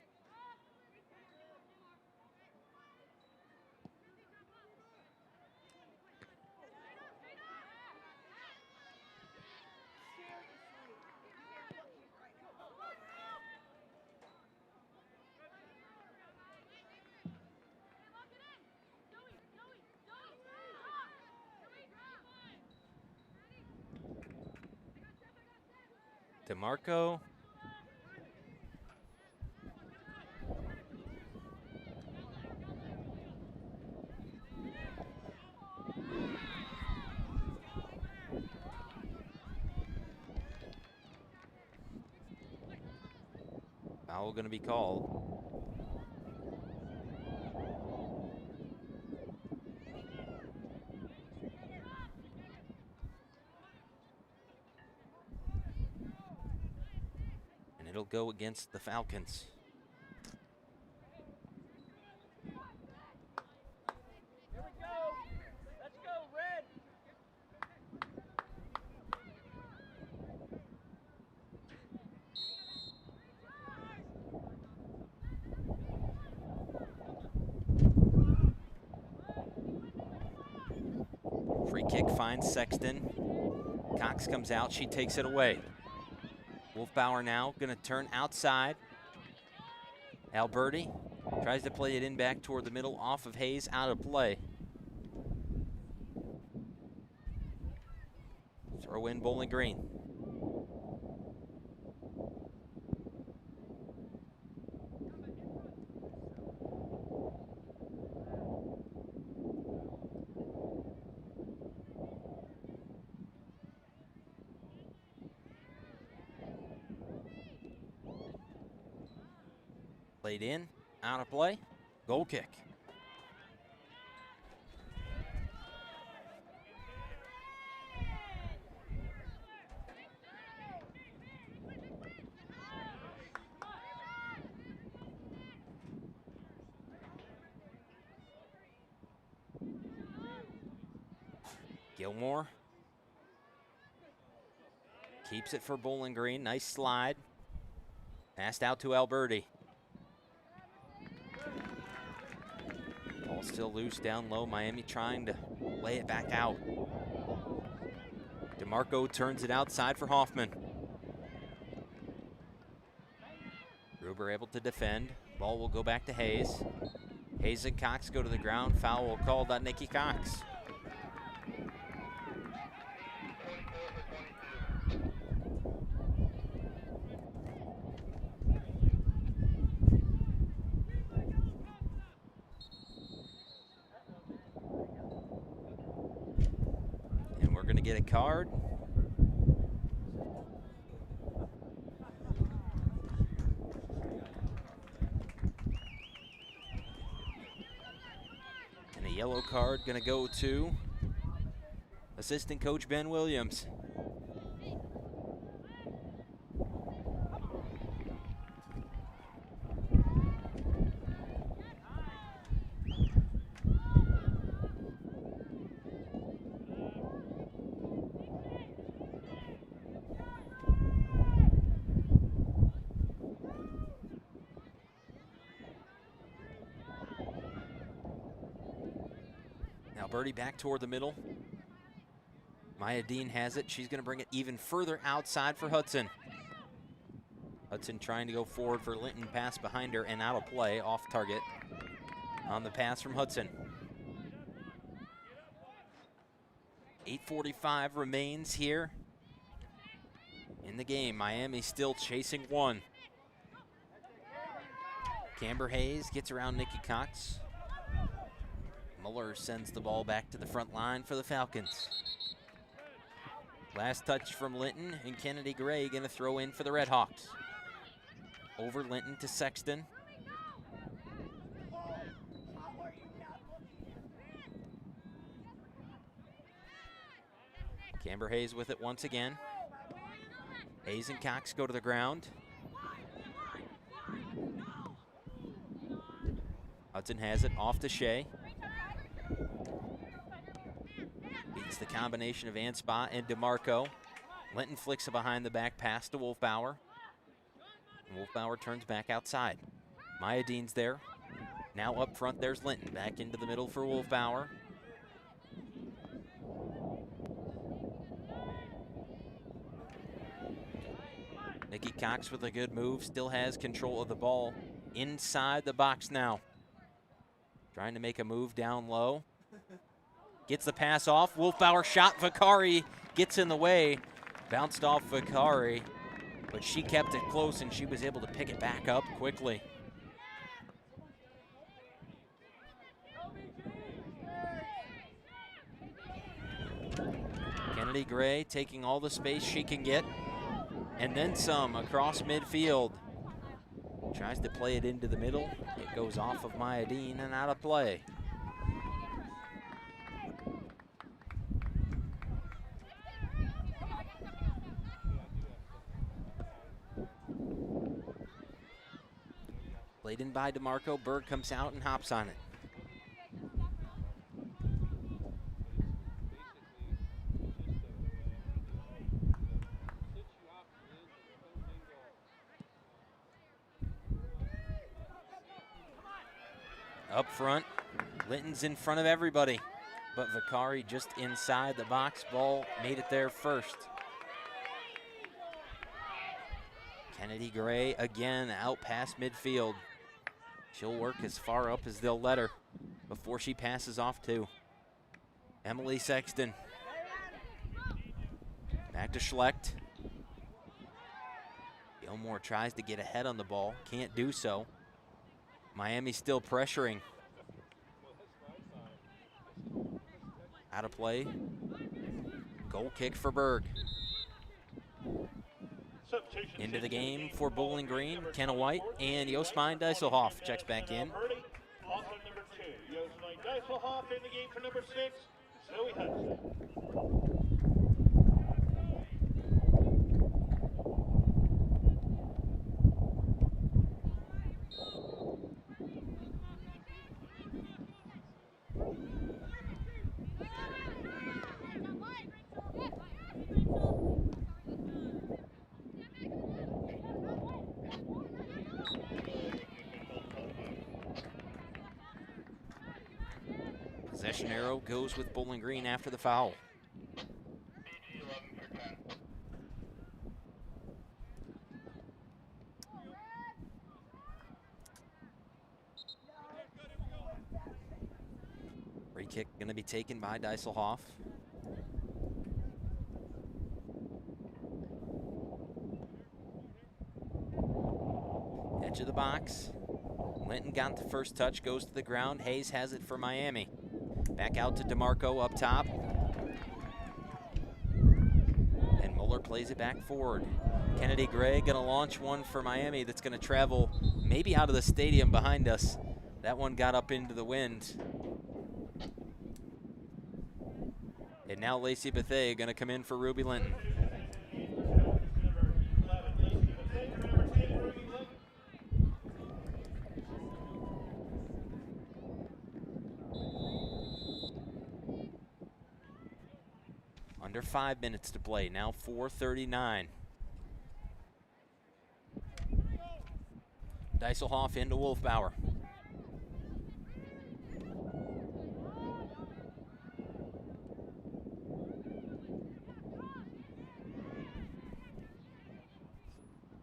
S2: DeMarco. Foul going to be called. And it'll go against the Falcons.
S16: Here we go. Let's go, Red.
S2: Free kick finds Sexton. Cox comes out, she takes it away. Wolfbauer now gonna turn outside. Alberti tries to play it in back toward the middle, off of Hayes, out of play. Throw in Bowling Green. Played in, out of play, goal kick. Gilmore keeps it for Bowling Green, nice slide. Passed out to Alberti. Ball still loose down low. Miami trying to lay it back out. DeMarco turns it outside for Hoffman. Gruber able to defend. Ball will go back to Hayes. Hayes and Cox go to the ground. Foul called on Nikki Cox. Get a card. And a yellow card going to go to assistant coach Ben Williams. Alberti back toward the middle. Maya Dean has it. She's going to bring it even further outside for Hudson. Hudson trying to go forward for Linton. Pass behind her and out of play, off target on the pass from Hudson. 8:45 remains here in the game. Miami still chasing one. Camber Hayes gets around Nikki Cox. Muller sends the ball back to the front line for the Falcons. Last touch from Linton, and Kennedy Gray going to throw in for the Redhawks. Over Linton to Sexton. Camber Hayes with it once again. Hayes and Cox go to the ground. Hudson has it off to Shea. Beats the combination of Anspa and DeMarco. Linton flicks a behind the back pass to Wolfbauer. And Wolfbauer turns back outside. Maya Dean's there. Now up front, there's Linton. Back into the middle for Wolfbauer. Nikki Cox with a good move. Still has control of the ball. Inside the box now. Trying to make a move down low. Gets the pass off. Wolfbauer shot. Vakari gets in the way. Bounced off Vakari. but she kept it close and she was able to pick it back up quickly. Kennedy Gray taking all the space she can get, and then some across midfield. Tries to play it into the middle. It goes off of Mayadeen and out of play. Played in by DeMarco. Berg comes out and hops on it. Up front, Linton's in front of everybody, but Vicari just inside the box. Ball made it there first. Kennedy Gray again out past midfield. She'll work as far up as they'll let her before she passes off to Emily Sexton. Back to Schlecht. Gilmore tries to get ahead on the ball, can't do so. Miami still pressuring. Out of play. Goal kick for Berg. Into the game for Bowling Green, Kenna White and Josmine Dijsselhoff checks back in.
S1: Also number 2, Josmine Dijsselhoff in the game for number 6, Zoe Hudson.
S2: Possession arrow goes with Bowling Green after the foul. Free kick going to be taken by Dijsselhoff. Edge of the box. Linton got the first touch, goes to the ground. Hayes has it for Miami. Back out to DeMarco up top. And Muller plays it back forward. Kennedy Gray gonna launch one for Miami that's gonna travel maybe out of the stadium behind us. That one got up into the wind. And now Lacey Bethea gonna come in for Ruby Linton. Under 5 minutes to play, now 4:39. Dijsselhoff into Wolfbauer.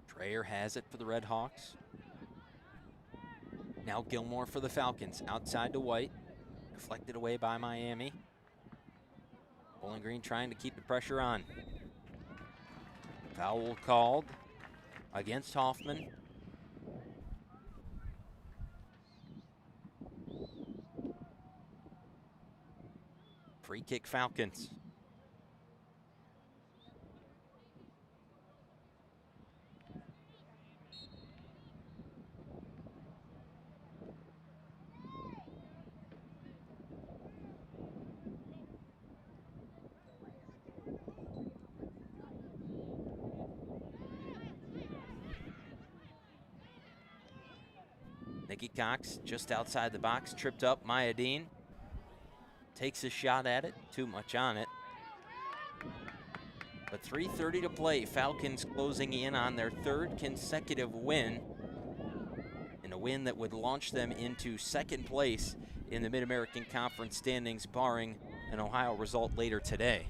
S2: Dreyer has it for the Redhawks. Now Gilmore for the Falcons, outside to White. Deflected away by Miami. Bowling Green trying to keep the pressure on. Foul called against Hoffman. Free kick Falcons. Nikki Cox just outside the box, tripped up Mayadeen. Takes a shot at it, too much on it. But 3:30 to play, Falcons closing in on their 3rd consecutive win. And a win that would launch them into 2nd place in the Mid-American Conference standings, barring an Ohio result later today.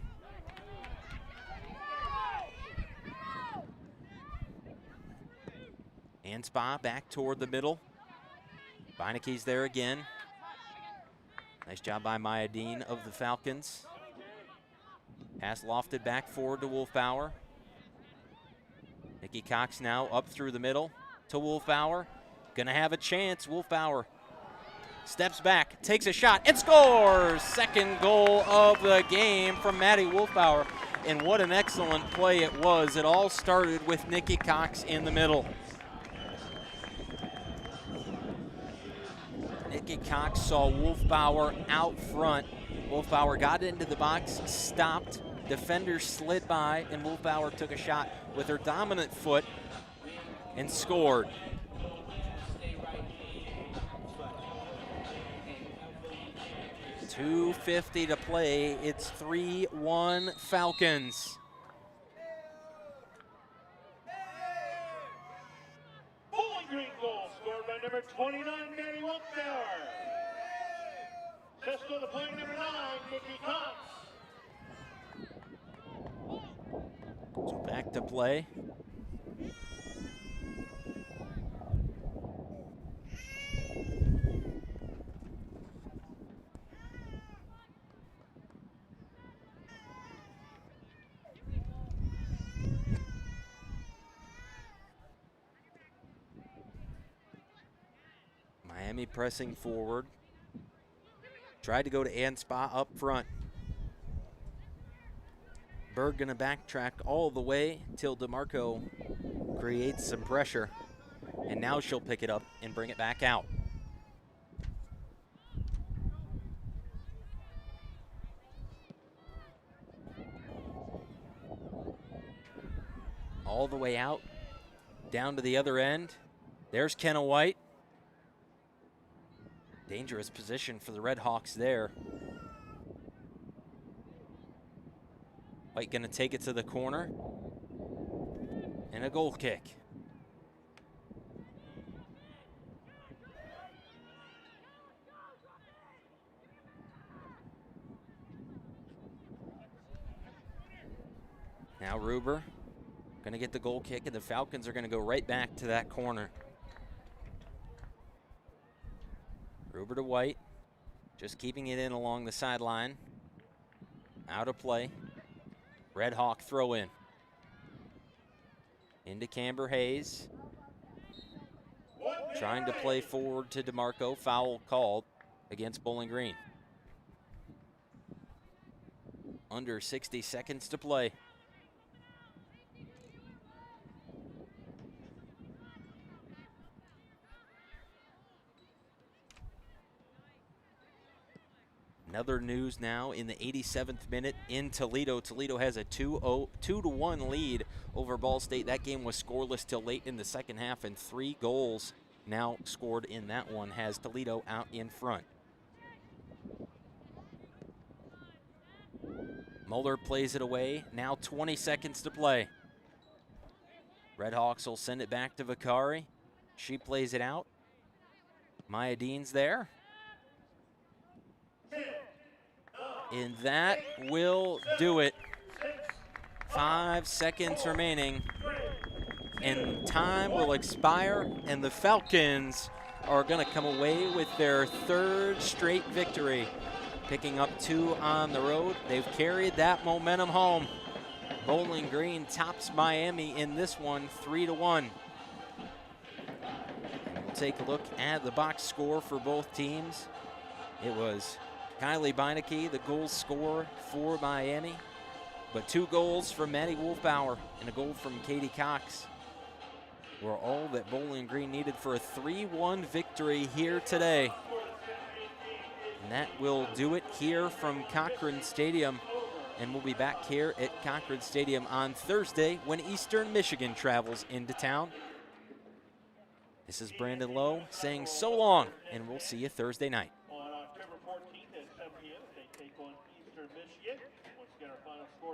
S2: Anspa back toward the middle. Beineke's there again. Nice job by Mayadeen of the Falcons. Pass lofted back forward to Wolfbauer. Nikki Cox now up through the middle to Wolfbauer. Gonna have a chance. Wolfbauer steps back, takes a shot, and scores! Second goal of the game from Maddie Wolfbauer. And what an excellent play it was. It all started with Nikki Cox in the middle. Nikki Cox saw Wolfbauer out front. Wolfbauer got into the box, stopped, defender slid by, and Wolfbauer took a shot with her dominant foot and scored. .250 to play. It's 3-1 Falcons.
S1: Bowling Green goal scored by number 29, Maddie Wolfbauer. Just on the play, number 9, Nikki Cox.
S2: So back to play. Miami pressing forward. Tried to go to Anspa up front. Berg gonna backtrack all the way till DeMarco creates some pressure. And now she'll pick it up and bring it back out. All the way out, down to the other end. There's Kenna White. Dangerous position for the Redhawks there. White gonna take it to the corner. And a goal kick. Now Ruber gonna get the goal kick, and the Falcons are gonna go right back to that corner. Ruber to White, just keeping it in along the sideline. Out of play. Red Hawk throw in. Into Camber Hayes. Trying to play forward to DeMarco. Foul called against Bowling Green. Under 60 seconds to play. Another news now in the 87th minute in Toledo. Toledo has a 2-1 lead over Ball State. That game was scoreless till late in the second half, and 3 goals now scored in that one has Toledo out in front. Muller plays it away. Now 20 seconds to play. Redhawks will send it back to Vicari. She plays it out. Maya Dean's there. And that will do it. 5 seconds remaining. And time will expire, and the Falcons are going to come away with their 3rd straight victory. Picking up 2 on the road. They've carried that momentum home. Bowling Green tops Miami in this one 3-1. We'll take a look at the box score for both teams. It was Kylie Beinecke, the goal scorer for Miami, but 2 goals from Maddie Wolfbauer and a goal from Katie Cox were all that Bowling Green needed for a 3-1 victory here today. And that will do it here from Cochrane Stadium. And we'll be back here at Cochrane Stadium on Thursday when Eastern Michigan travels into town. This is Brandon Lowe saying so long, and we'll see you Thursday night.